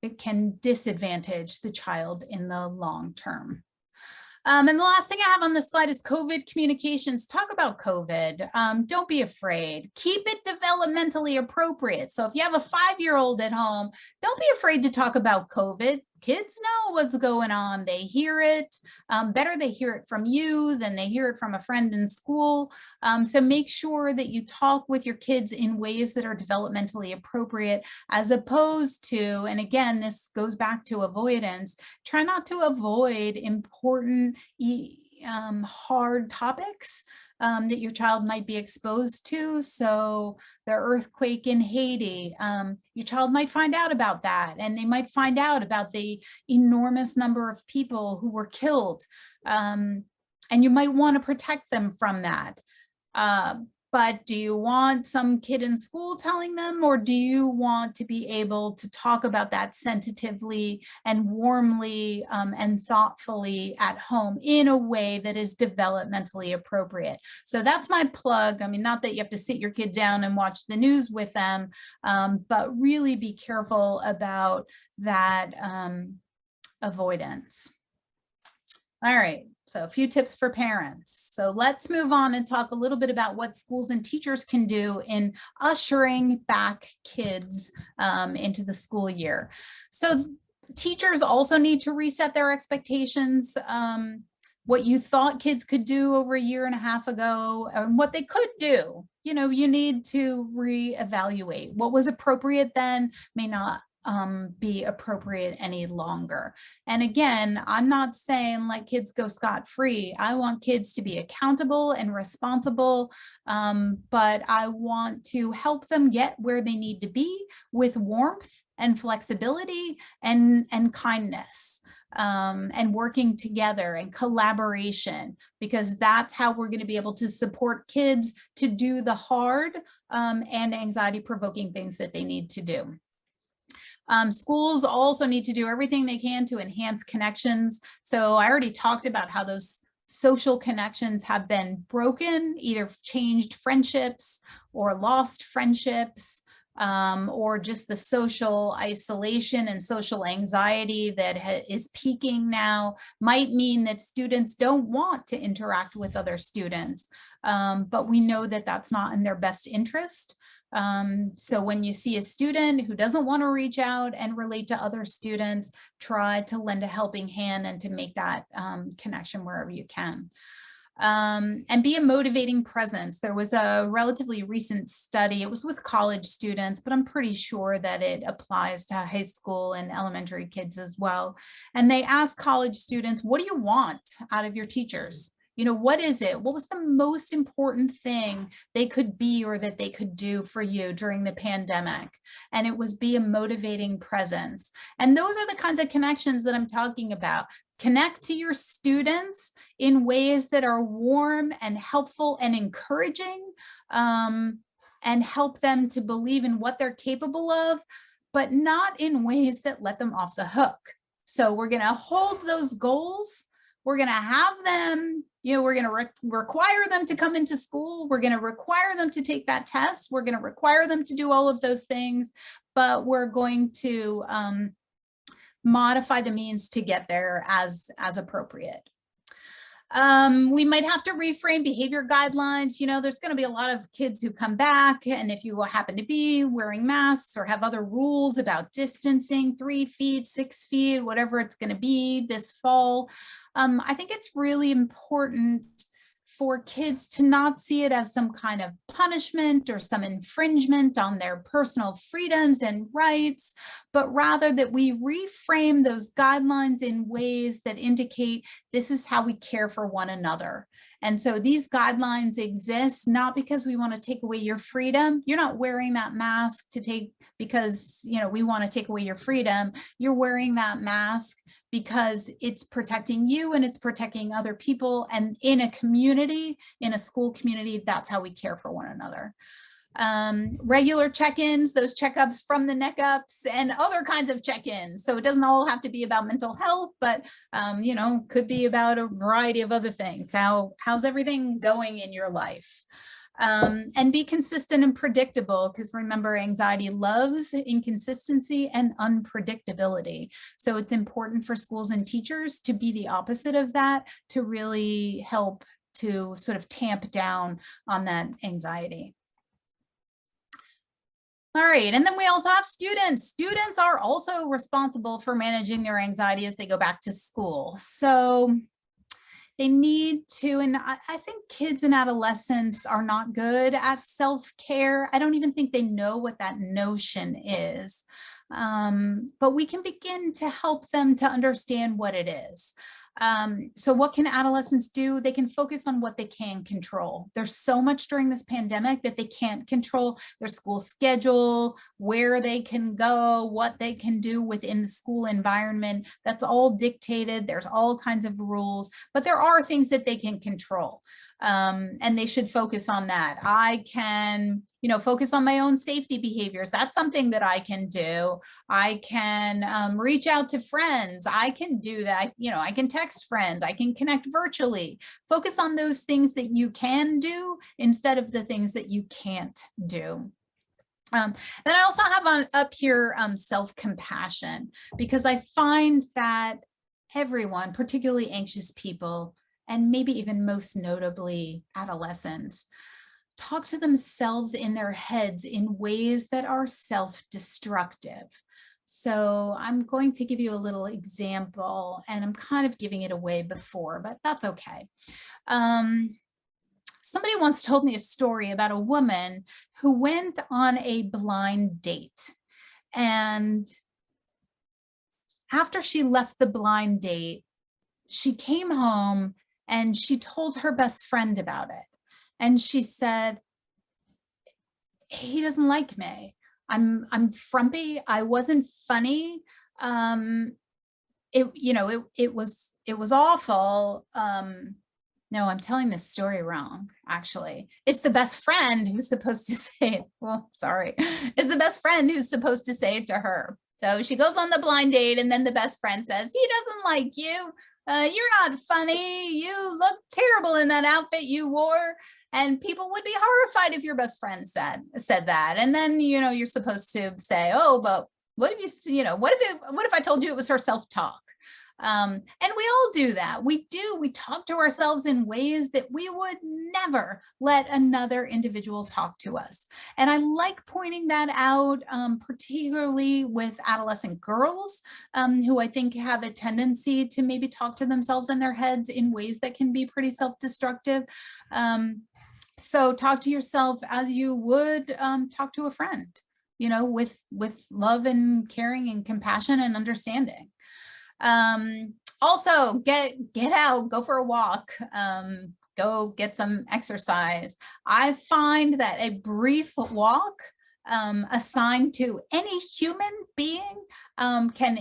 it can disadvantage the child in the long term. And the last thing I have on this slide is COVID communications. Talk about COVID. Don't be afraid. Keep it developmentally appropriate. So if you have a 5-year-old at home, don't be afraid to talk about COVID. Kids know what's going on. They hear it. Better they hear it from you than they hear it from a friend in school. So make sure that you talk with your kids in ways that are developmentally appropriate, as opposed to, and again, this goes back to avoidance, try not to avoid important, hard topics that your child might be exposed to. So the earthquake in Haiti, your child might find out about that, and they might find out about the enormous number of people who were killed. And you might want to protect them from that. But do you want some kid in school telling them, or do you want to be able to talk about that sensitively and warmly and thoughtfully at home in a way that is developmentally appropriate? So that's my plug. I mean, not that you have to sit your kid down and watch the news with them, but really be careful about that avoidance. All right. So a few tips for parents. So let's move on and talk a little bit about what schools and teachers can do in ushering back kids into the school year. So teachers also need to reset their expectations. What you thought kids could do over a year and a half ago, and what they could do, you know, you need to reevaluate. What was appropriate then may not be appropriate any longer. And again, I'm not saying let kids go scot-free. I want kids to be accountable and responsible, but I want to help them get where they need to be with warmth and flexibility and kindness, and working together and collaboration, because that's how we're going to be able to support kids to do the hard and anxiety-provoking things that they need to do. Schools also need to do everything they can to enhance connections. So I already talked about how those social connections have been broken, either changed friendships or lost friendships, or just the social isolation and social anxiety that is peaking now might mean that students don't want to interact with other students. But we know that that's not in their best interest. So when you see a student who doesn't want to reach out and relate to other students, try to lend a helping hand and to make that connection wherever you can. And be a motivating presence. There was a relatively recent study, it was with college students, but I'm pretty sure that it applies to high school and elementary kids as well. And they asked college students, what do you want out of your teachers? You know, what is it? What was the most important thing they could be or that they could do for you during the pandemic? And it was be a motivating presence. And those are the kinds of connections that I'm talking about. Connect to your students in ways that are warm and helpful and encouraging, and help them to believe in what they're capable of, but not in ways that let them off the hook. So we're going to hold those goals. We're going to have them, we're going to require them to come into school. We're going to require them to take that test. We're going to require them to do all of those things, but we're going to modify the means to get there as appropriate. We might have to reframe behavior guidelines. There's going to be a lot of kids who come back, and if you happen to be wearing masks or have other rules about distancing, 3 feet, 6 feet, whatever it's going to be this fall, I think it's really important for kids to not see it as some kind of punishment or some infringement on their personal freedoms and rights, but rather that we reframe those guidelines in ways that indicate this is how we care for one another. And so these guidelines exist not because we want to take away your freedom. You're not wearing that mask because we want to take away your freedom. You're wearing that mask because it's protecting you and it's protecting other people. And in a community, in a school community, that's how we care for one another. Regular check-ins, those checkups from the neck ups, and other kinds of check-ins. So it doesn't all have to be about mental health, but could be about a variety of other things. How's everything going in your life? And be consistent and predictable, because remember, anxiety loves inconsistency and unpredictability. So it's important for schools and teachers to be the opposite of that, to really help to sort of tamp down on that anxiety. All right, and then we also have students. Students are also responsible for managing their anxiety as they go back to school. So they need to, and I think kids and adolescents are not good at self-care. I don't even think they know what that notion is. But we can begin to help them to understand what it is. So what can adolescents do? They can focus on what they can control. There's so much during this pandemic that they can't control: their school schedule, where they can go, what they can do within the school environment. That's all dictated. There's all kinds of rules, but there are things that they can control. And they should focus on that. I can, focus on my own safety behaviors. That's something that I can do. I can reach out to friends. I can do that. I can text friends. I can connect virtually. Focus on those things that you can do instead of the things that you can't do. Then I also have up here self-compassion, because I find that everyone, particularly anxious people, and maybe even most notably adolescents, talk to themselves in their heads in ways that are self-destructive. So I'm going to give you a little example, and I'm kind of giving it away before, but that's okay. Somebody once told me a story about a woman who went on a blind date. And after she left the blind date, she came home and she told her best friend about it. And she said, he doesn't like me. I'm frumpy. I wasn't funny. It was awful. No, I'm telling this story wrong, actually. It's the best friend who's supposed to say it. Well, sorry. It's the best friend who's supposed to say it to her. So she goes on the blind date, and then the best friend says, he doesn't like you. You're not funny. You look terrible in that outfit you wore. And people would be horrified if your best friend said that. And then, you're supposed to say, oh, but what if I told you it was her self-talk? And we all do that. We talk to ourselves in ways that we would never let another individual talk to us. And I like pointing that out, particularly with adolescent girls, who I think have a tendency to maybe talk to themselves in their heads in ways that can be pretty self-destructive. So talk to yourself as you would talk to a friend, with love and caring and compassion and understanding. Also get out, go for a walk, go get some exercise. I find that a brief walk assigned to any human being can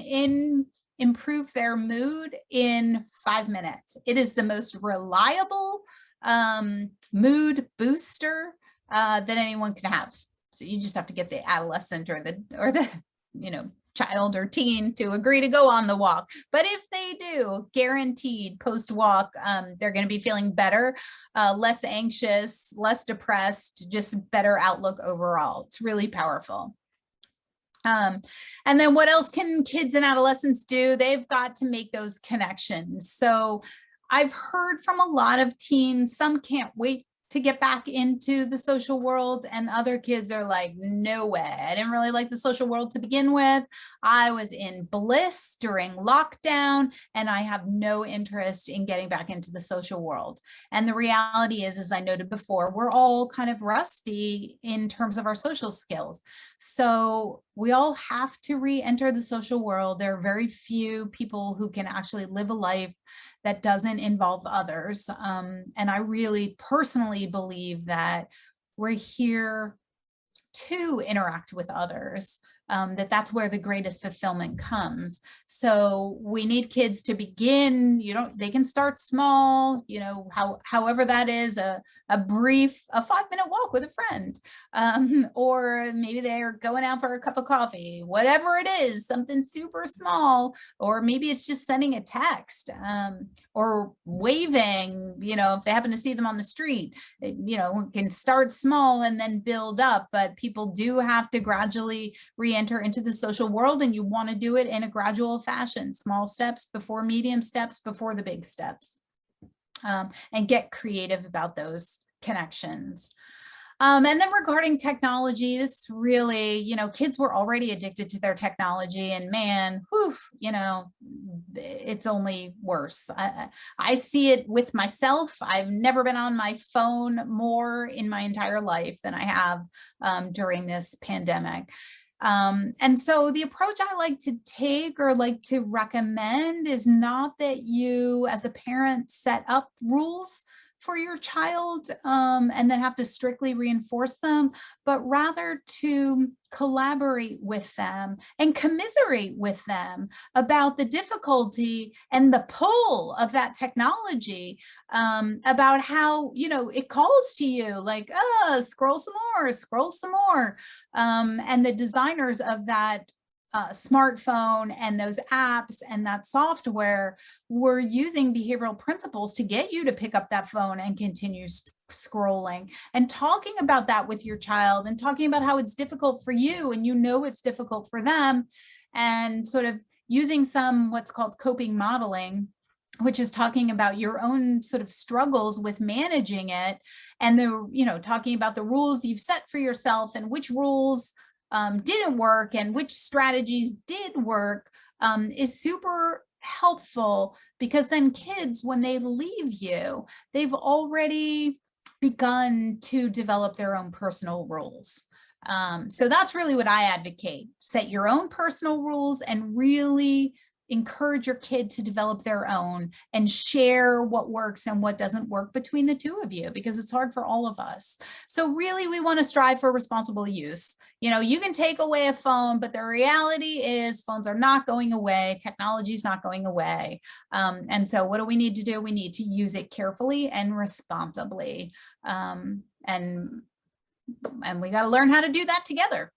improve their mood in 5 minutes. It is the most reliable mood booster that anyone can have. So you just have to get the adolescent or the child or teen to agree to go on the walk. But if they do, guaranteed post walk, they're going to be feeling better, less anxious, less depressed, just better outlook overall. It's really powerful. And then what else can kids and adolescents do? They've got to make those connections. So I've heard from a lot of teens, some can't wait to get back into the social world, and other kids are like, no way. I didn't really like the social world to begin with. I was in bliss during lockdown, and I have no interest in getting back into the social world. And the reality is, as I noted before, we're all kind of rusty in terms of our social skills. So we all have to re-enter the social world. There are very few people who can actually live a life that doesn't involve others. And I really personally believe that we're here to interact with others, that's where the greatest fulfillment comes. So we need kids to begin, they can start small, however that is, a brief, a 5-minute walk with a friend, or maybe they're going out for a cup of coffee, whatever it is, something super small, or maybe it's just sending a text, or waving, if they happen to see them on the street, can start small and then build up, but people do have to gradually re-enter into the social world, and you want to do it in a gradual fashion, small steps before medium steps before the big steps, and get creative about those connections. And then regarding technology, this really, kids were already addicted to their technology, and man, it's only worse. I see it with myself. I've never been on my phone more in my entire life than I have during this pandemic. And so the approach I like to take or like to recommend is not that you as a parent set up rules for your child and then have to strictly reinforce them, but rather to collaborate with them and commiserate with them about the difficulty and the pull of that technology, about how, it calls to you like, scroll some more. And the designers of that smartphone and those apps and that software were using behavioral principles to get you to pick up that phone and continue scrolling, and talking about that with your child and talking about how it's difficult for you and it's difficult for them, and sort of using some what's called coping modeling, which is talking about your own sort of struggles with managing it, and talking about the rules you've set for yourself and which rules didn't work and which strategies did work, is super helpful, because then kids, when they leave you, they've already begun to develop their own personal rules. So that's really what I advocate. Set your own personal rules and really encourage your kid to develop their own, and share what works and what doesn't work between the two of you, because it's hard for all of us. So really, we want to strive for responsible use. You can take away a phone, but the reality is phones are not going away. Technology is not going away. And so what do we need to do? We need to use it carefully and responsibly. And we got to learn how to do that together.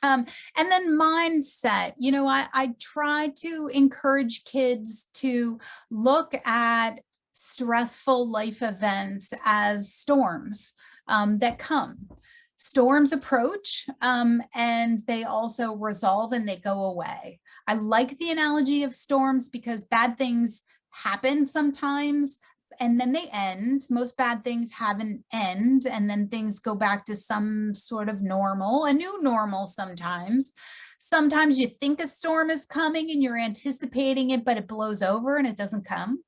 And then mindset, I try to encourage kids to look at stressful life events as storms that come. Storms approach, and they also resolve and they go away. I like the analogy of storms because bad things happen sometimes, and then they end. Most bad things have an end, and then things go back to some sort of normal, a new normal sometimes. Sometimes you think a storm is coming and you're anticipating it, but it blows over and it doesn't come.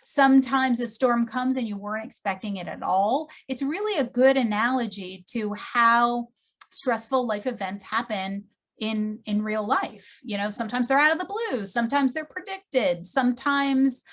Sometimes a storm comes and you weren't expecting it at all. It's really a good analogy to how stressful life events happen in real life. Sometimes they're out of the blue, sometimes they're predicted, sometimes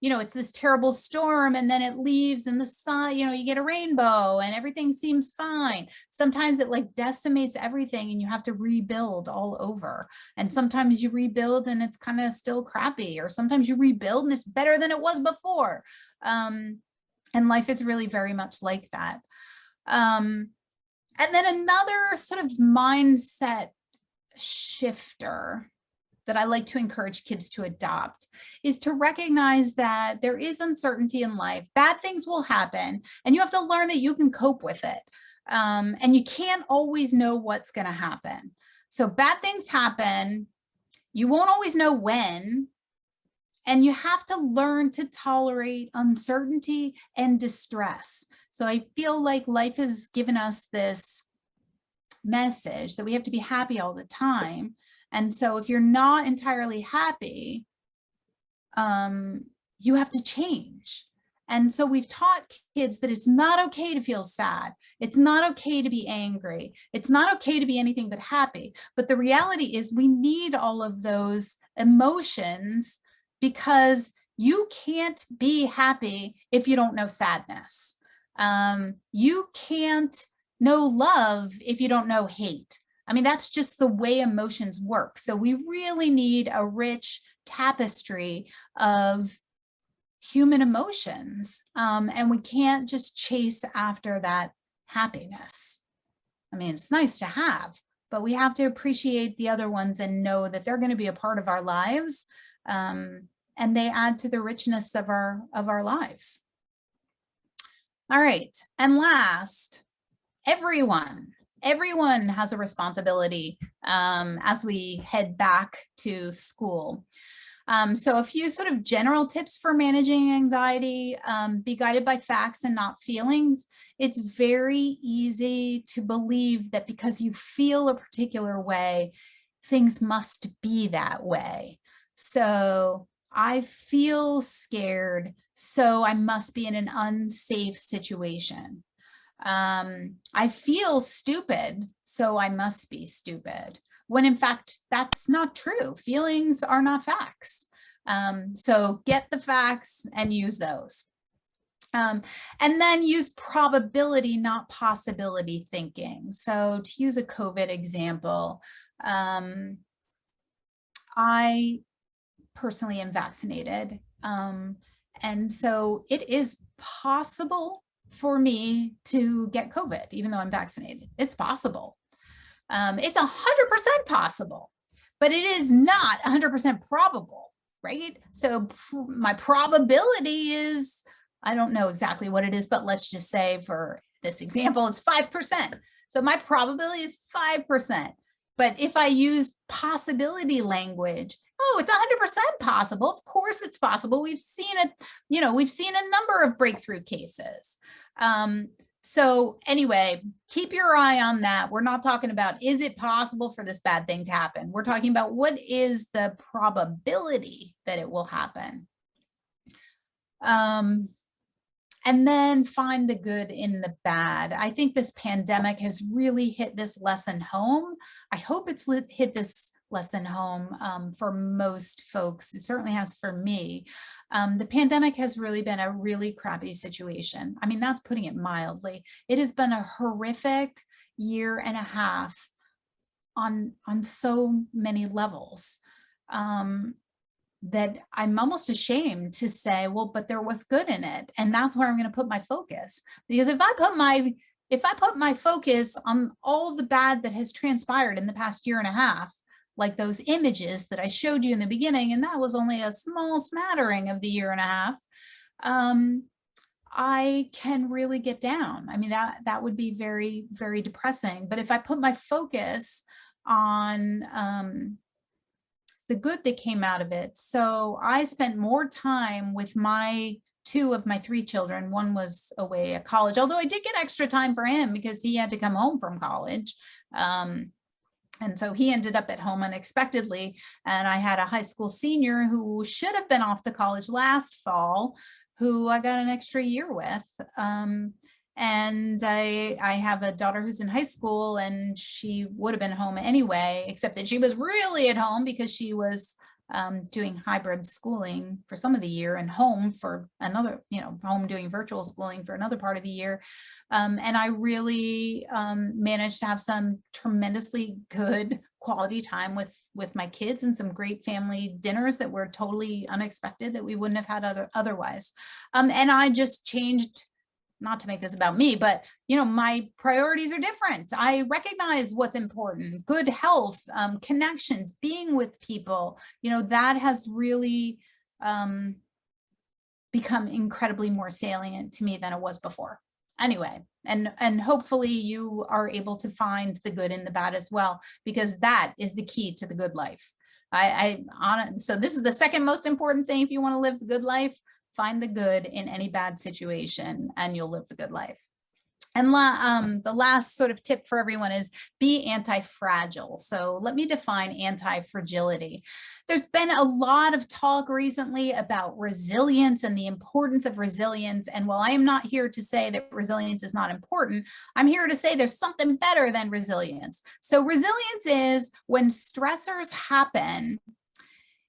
it's this terrible storm and then it leaves and the sun, you get a rainbow and everything seems fine. Sometimes it like decimates everything and you have to rebuild all over. And sometimes you rebuild and it's kind of still crappy, or sometimes you rebuild and it's better than it was before. And life is really very much like that. And then another sort of mindset shifter that I like to encourage kids to adopt is to recognize that there is uncertainty in life. Bad things will happen, and you have to learn that you can cope with it. And you can't always know what's going to happen. So bad things happen. You won't always know when. And you have to learn to tolerate uncertainty and distress. So I feel like life has given us this message that we have to be happy all the time. And so if you're not entirely happy, you have to change. And so we've taught kids that it's not okay to feel sad. It's not okay to be angry. It's not okay to be anything but happy. But the reality is we need all of those emotions, because you can't be happy if you don't know sadness. You can't know love if you don't know hate. I mean, that's just the way emotions work. So we really need a rich tapestry of human emotions. And we can't just chase after that happiness. I mean, it's nice to have, but we have to appreciate the other ones and know that they're going to be a part of our lives. And they add to the richness of our lives. All right. And last, everyone has a responsibility as we head back to school. So a few sort of general tips for managing anxiety: be guided by facts and not feelings. It's very easy to believe that because you feel a particular way, things must be that way. So I feel scared, so I must be in an unsafe situation. I feel stupid, so I must be stupid. When in fact, that's not true. Feelings are not facts. So get the facts and use those. And then use probability, not possibility thinking. So to use a COVID example, I personally am vaccinated. And so it is possible for me to get COVID, even though I'm vaccinated. It's possible. It's 100% possible, but it is not 100% probable, right? So my probability is, I don't know exactly what it is, but let's just say for this example, it's 5%. So my probability is 5%. But if I use possibility language, oh, it's 100% possible. Of course it's possible. We've seen it, we've seen a number of breakthrough cases. So anyway, keep your eye on that. We're not talking about, is it possible for this bad thing to happen? We're talking about what is the probability that it will happen. And then find the good in the bad. I think this pandemic has really hit this lesson home. I hope it's hit this lesson home for most folks. It certainly has for me. The pandemic has really been a really crappy situation. I mean, that's putting it mildly. It has been a horrific year and a half on so many levels. That I'm almost ashamed to say, well, but there was good in it. And that's where I'm going to put my focus. Because if I put my focus on all the bad that has transpired in the past year and a half, like those images that I showed you in the beginning, and that was only a small smattering of the year and a half, I can really get down. I mean, that would be very, very depressing. But if I put my focus on the good that came out of it. So I spent more time with two of my three children. One was away at college, although I did get extra time for him because he had to come home from college. And so he ended up at home unexpectedly. And I had a high school senior who should have been off to college last fall, who I got an extra year with. And I have a daughter who's in high school, and she would have been home anyway, except that she was really at home because she was doing hybrid schooling for some of the year and home for another, home doing virtual schooling for another part of the year. And I really managed to have some tremendously good quality time with my kids and some great family dinners that were totally unexpected that we wouldn't have had otherwise. And I just changed, not to make this about me, but my priorities are different. I recognize what's important: good health, connections, being with people. That has really become incredibly more salient to me than it was before. Anyway, and hopefully you are able to find the good in the bad as well, because that is the key to the good life. So this is the second most important thing. If you want to live the good life, find the good in any bad situation and you'll live the good life. And the last sort of tip for everyone is be anti-fragile. So let me define anti-fragility. There's been a lot of talk recently about resilience and the importance of resilience. And while I am not here to say that resilience is not important, I'm here to say there's something better than resilience. So resilience is when stressors happen,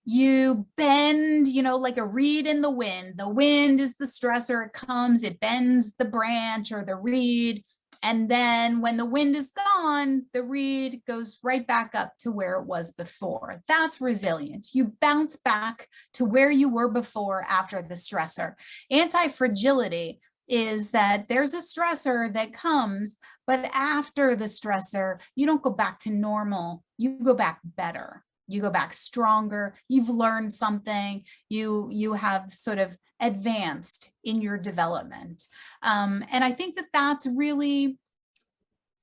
you bend, like a reed in the wind. The wind is the stressor. It comes, it bends the branch or the reed. And then when the wind is gone, the reed goes right back up to where it was before. That's resilience. You bounce back to where you were before after the stressor. Anti-fragility is that there's a stressor that comes, but after the stressor, you don't go back to normal. You go back better. You go back stronger. You've learned something. You have sort of advanced in your development. And I think that that's really,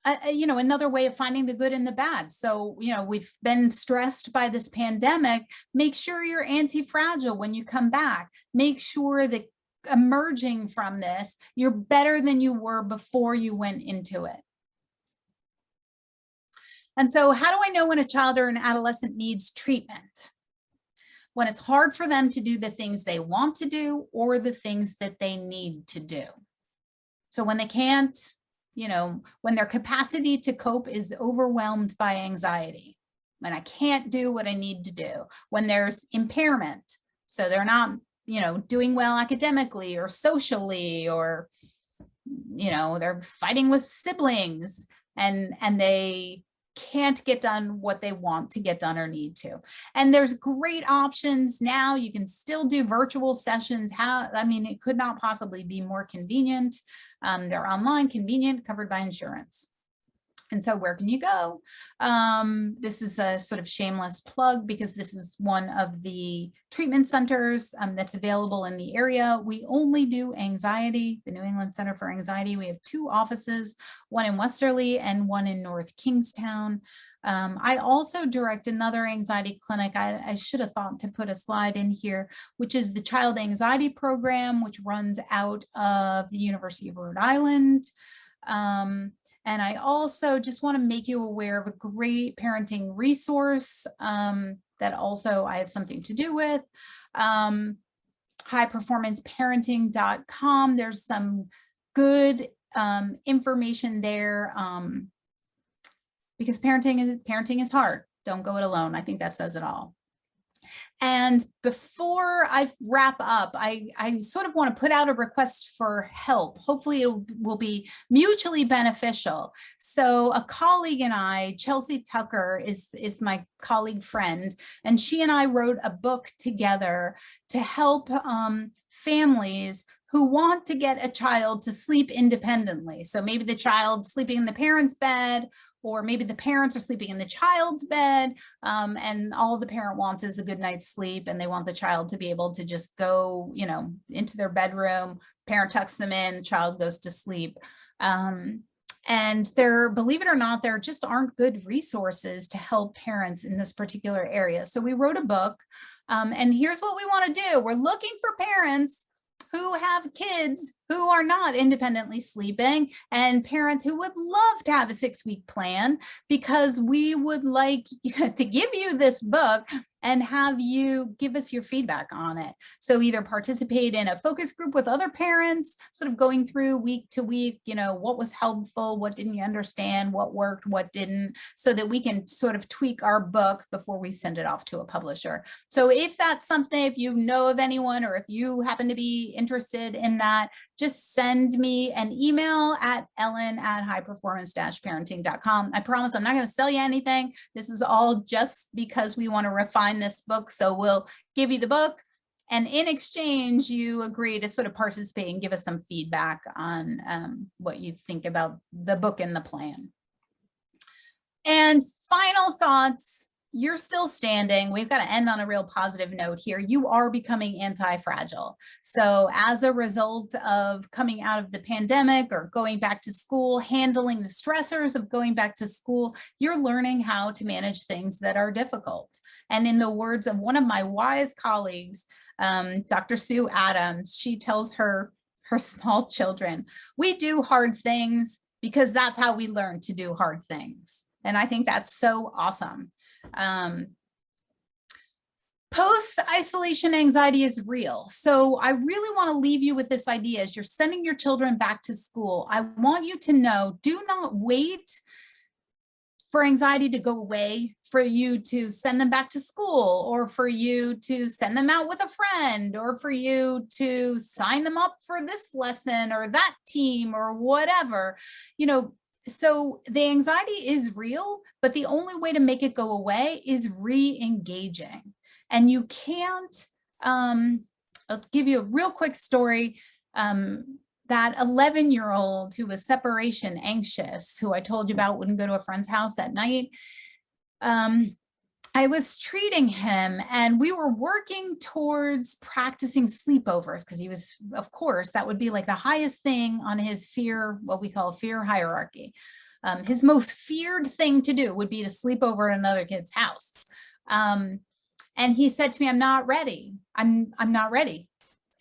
another way of finding the good and the bad. So, we've been stressed by this pandemic. Make sure you're anti-fragile when you come back. Make sure that emerging from this, you're better than you were before you went into it. And so how do I know when a child or an adolescent needs treatment? When it's hard for them to do the things they want to do or the things that they need to do. So when they can't, when their capacity to cope is overwhelmed by anxiety, when I can't do what I need to do, when there's impairment, so they're not, doing well academically or socially, or, they're fighting with siblings and they can't get done what they want to get done or need to. And there's great options now. You can still do virtual sessions. It could not possibly be more convenient. They're online, convenient, covered by insurance. And so where can you go? This is a sort of shameless plug because this is one of the treatment centers that's available in the area. We only do anxiety, the New England Center for Anxiety. We have 2 offices, one in Westerly and one in North Kingstown. I also direct another anxiety clinic. I should have thought to put a slide in here, which is the Child Anxiety Program, which runs out of the University of Rhode Island. And I also just want to make you aware of a great parenting resource that also I have something to do with. highperformanceparenting.com. There's some good information there because parenting is hard. Don't go it alone. I think that says it all. And before I wrap up, I sort of want to put out a request for help. Hopefully it will be mutually beneficial. So a colleague and I, Chelsea Tucker is my colleague friend, and she and I wrote a book together to help families who want to get a child to sleep independently. So maybe the child sleeping in the parent's bed, or maybe the parents are sleeping in the child's bed, and all the parent wants is a good night's sleep, and they want the child to be able to just go, into their bedroom, parent tucks them in, the child goes to sleep. And believe it or not, there just aren't good resources to help parents in this particular area. So we wrote a book, and here's what we want to do. We're looking for parents who have kids who are not independently sleeping, and parents who would love to have a 6-week plan, because we would like to give you this book and have you give us your feedback on it. So either participate in a focus group with other parents, sort of going through week to week, what was helpful, what didn't you understand, what worked, what didn't, so that we can sort of tweak our book before we send it off to a publisher. So if that's something, if you know of anyone, or if you happen to be interested in that, just send me an email at ellen@highperformance-parenting.com. I promise I'm not going to sell you anything. This is all just because we want to refine this book. So we'll give you the book, and in exchange, you agree to sort of participate and give us some feedback on what you think about the book and the plan. And final thoughts. You're still standing. We've got to end on a real positive note here. You are becoming anti-fragile. So as a result of coming out of the pandemic or going back to school, handling the stressors of going back to school, you're learning how to manage things that are difficult. And in the words of one of my wise colleagues, Dr. Sue Adams, she tells her small children, we do hard things because that's how we learn to do hard things. And I think that's so awesome. Post-isolation anxiety is real. So I really want to leave you with this idea as you're sending your children back to school. I want you to know, do not wait for anxiety to go away for you to send them back to school, or for you to send them out with a friend, or for you to sign them up for this lesson or that team or whatever. So the anxiety is real, but the only way to make it go away is re-engaging. And you can't, I'll give you a real quick story. That 11-year-old who was separation anxious, who I told you about, wouldn't go to a friend's house at night. I was treating him, and we were working towards practicing sleepovers, because he was, of course, that would be like the highest thing on his fear, what we call fear hierarchy. His most feared thing to do would be to sleep over at another kid's house. And he said to me, I'm not ready. I'm not ready.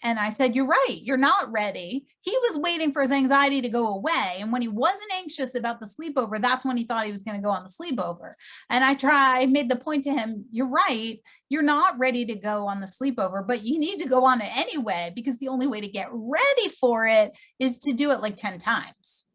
And I said, you're right, you're not ready. He was waiting for his anxiety to go away. And when he wasn't anxious about the sleepover, that's when he thought he was going to go on the sleepover. And I made the point to him, you're right, you're not ready to go on the sleepover, but you need to go on it anyway, because the only way to get ready for it is to do it like 10 times.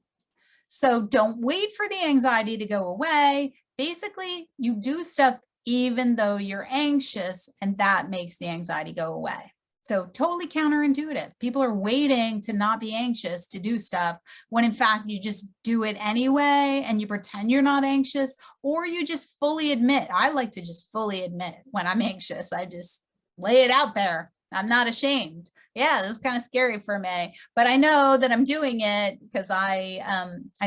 So don't wait for the anxiety to go away. Basically, you do stuff even though you're anxious, and that makes the anxiety go away. So totally counterintuitive. People are waiting to not be anxious to do stuff, when in fact you just do it anyway, and you pretend you're not anxious, or you just fully admit. I like to just fully admit when I'm anxious. I just lay it out there. I'm not ashamed. Yeah, that's kind of scary for me, but I know that I'm doing it because I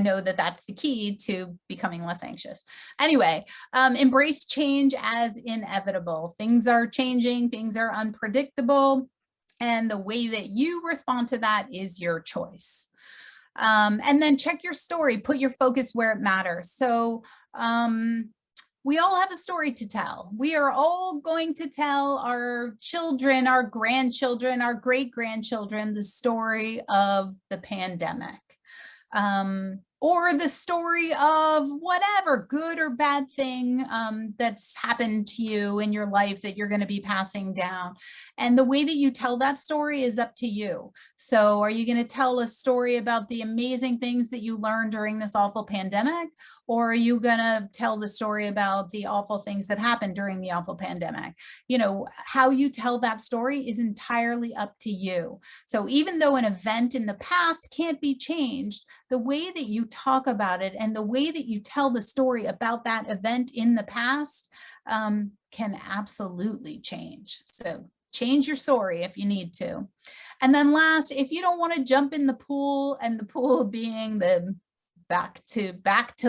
know that that's the key to becoming less anxious. Anyway, embrace change as inevitable. Things are changing, things are unpredictable, and the way that you respond to that is your choice. And then check your story, put your focus where it matters. So, we all have a story to tell. We are all going to tell our children, our grandchildren, our great-grandchildren the story of the pandemic, or the story of whatever good or bad thing that's happened to you in your life that you're going to be passing down. And the way that you tell that story is up to you. So are you going to tell a story about the amazing things that you learned during this awful pandemic? Or are you going to tell the story about the awful things that happened during the awful pandemic? How you tell that story is entirely up to you. So even though an event in the past can't be changed, the way that you talk about it and the way that you tell the story about that event in the past can absolutely change. So change your story if you need to. And then last, if you don't want to jump in the pool, and the pool being the back to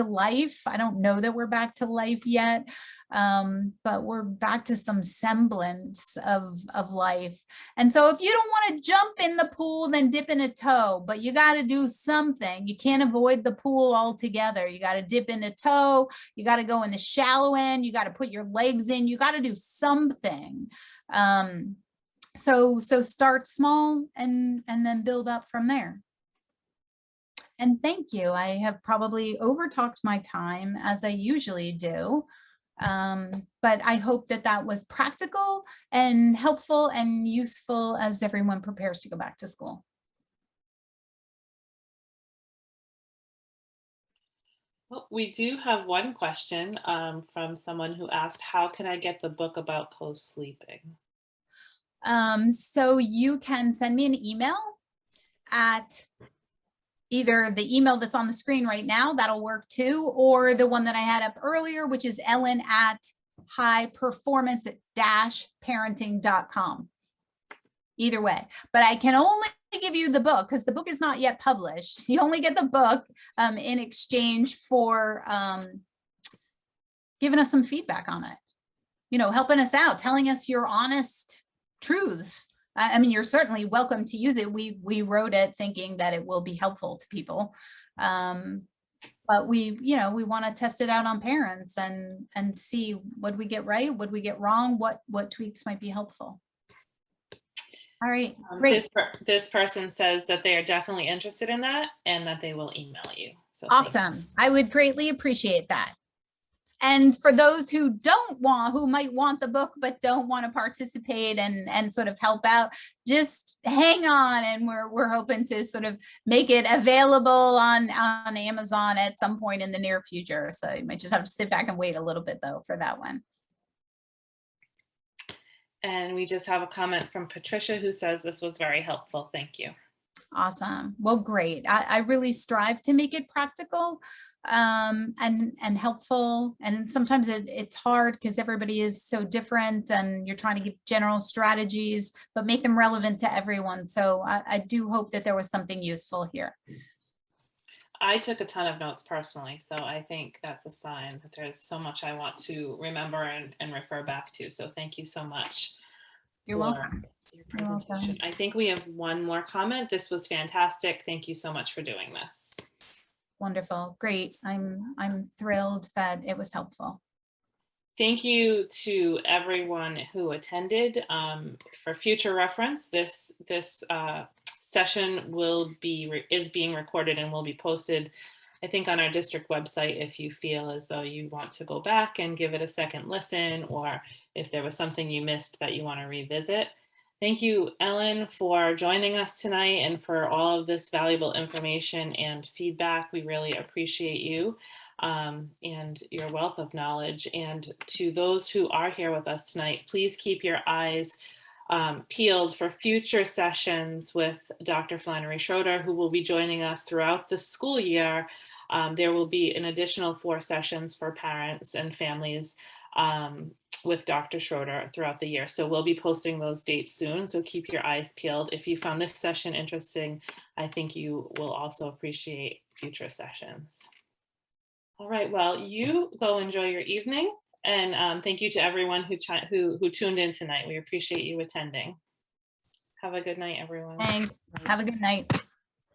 life. I don't know that we're back to life yet, but we're back to some semblance of life. And so if you don't want to jump in the pool, then dip in a toe, but you got to do something. You can't avoid the pool altogether. You got to dip in a toe. You got to go in the shallow end. You got to put your legs in. You got to do something. So start small and then build up from there. And thank you. I have probably overtalked my time, as I usually do. But I hope that that was practical and helpful and useful as everyone prepares to go back to school. Well, we do have one question from someone who asked, how can I get the book about co-sleeping? So you can send me an email at either the email that's on the screen right now, that'll work too, or the one that I had up earlier, which is ellen@highperformance-parenting.com. Either way, but I can only give you the book because the book is not yet published. You only get the book in exchange for giving us some feedback on it, helping us out, telling us your honest truths. I mean, you're certainly welcome to use it. We wrote it thinking that it will be helpful to people. But we want to test it out on parents and see what we get right, what we get wrong, what tweaks might be helpful. All right, great. This person says that they are definitely interested in that and that they will email you. So awesome. I would greatly appreciate that. And for those who might want the book, but don't want to participate and sort of help out, just hang on. And we're hoping to sort of make it available on Amazon at some point in the near future. So you might just have to sit back and wait a little bit though for that one. And we just have a comment from Patricia who says this was very helpful. Thank you. Awesome. Well, great. I really strive to make it practical and helpful. And sometimes it's hard because everybody is so different and you're trying to give general strategies, but make them relevant to everyone. So I do hope that there was something useful here. I took a ton of notes personally, so I think that's a sign that there's so much I want to remember and refer back to. So thank you so much. You're welcome. Your presentation. I think we have one more comment. This was fantastic. Thank you so much for doing this. Wonderful. Great. I'm thrilled that it was helpful. Thank you to everyone who attended. For future reference, this session is being recorded and will be posted, I think, on our district website if you feel as though you want to go back and give it a second listen, or if there was something you missed that you want to revisit. Thank you, Ellen, for joining us tonight and for all of this valuable information and feedback. We really appreciate you and your wealth of knowledge. And to those who are here with us tonight, please keep your eyes peeled for future sessions with Dr. Flannery Schroeder, who will be joining us throughout the school year. There will be an additional 4 sessions for parents and families with Dr. Schroeder throughout the year. So we'll be posting those dates soon. So keep your eyes peeled. If you found this session interesting, I think you will also appreciate future sessions. All right, well, you go enjoy your evening. And thank you to everyone who tuned in tonight. We appreciate you attending. Have a good night, everyone. Thanks. Have a good night.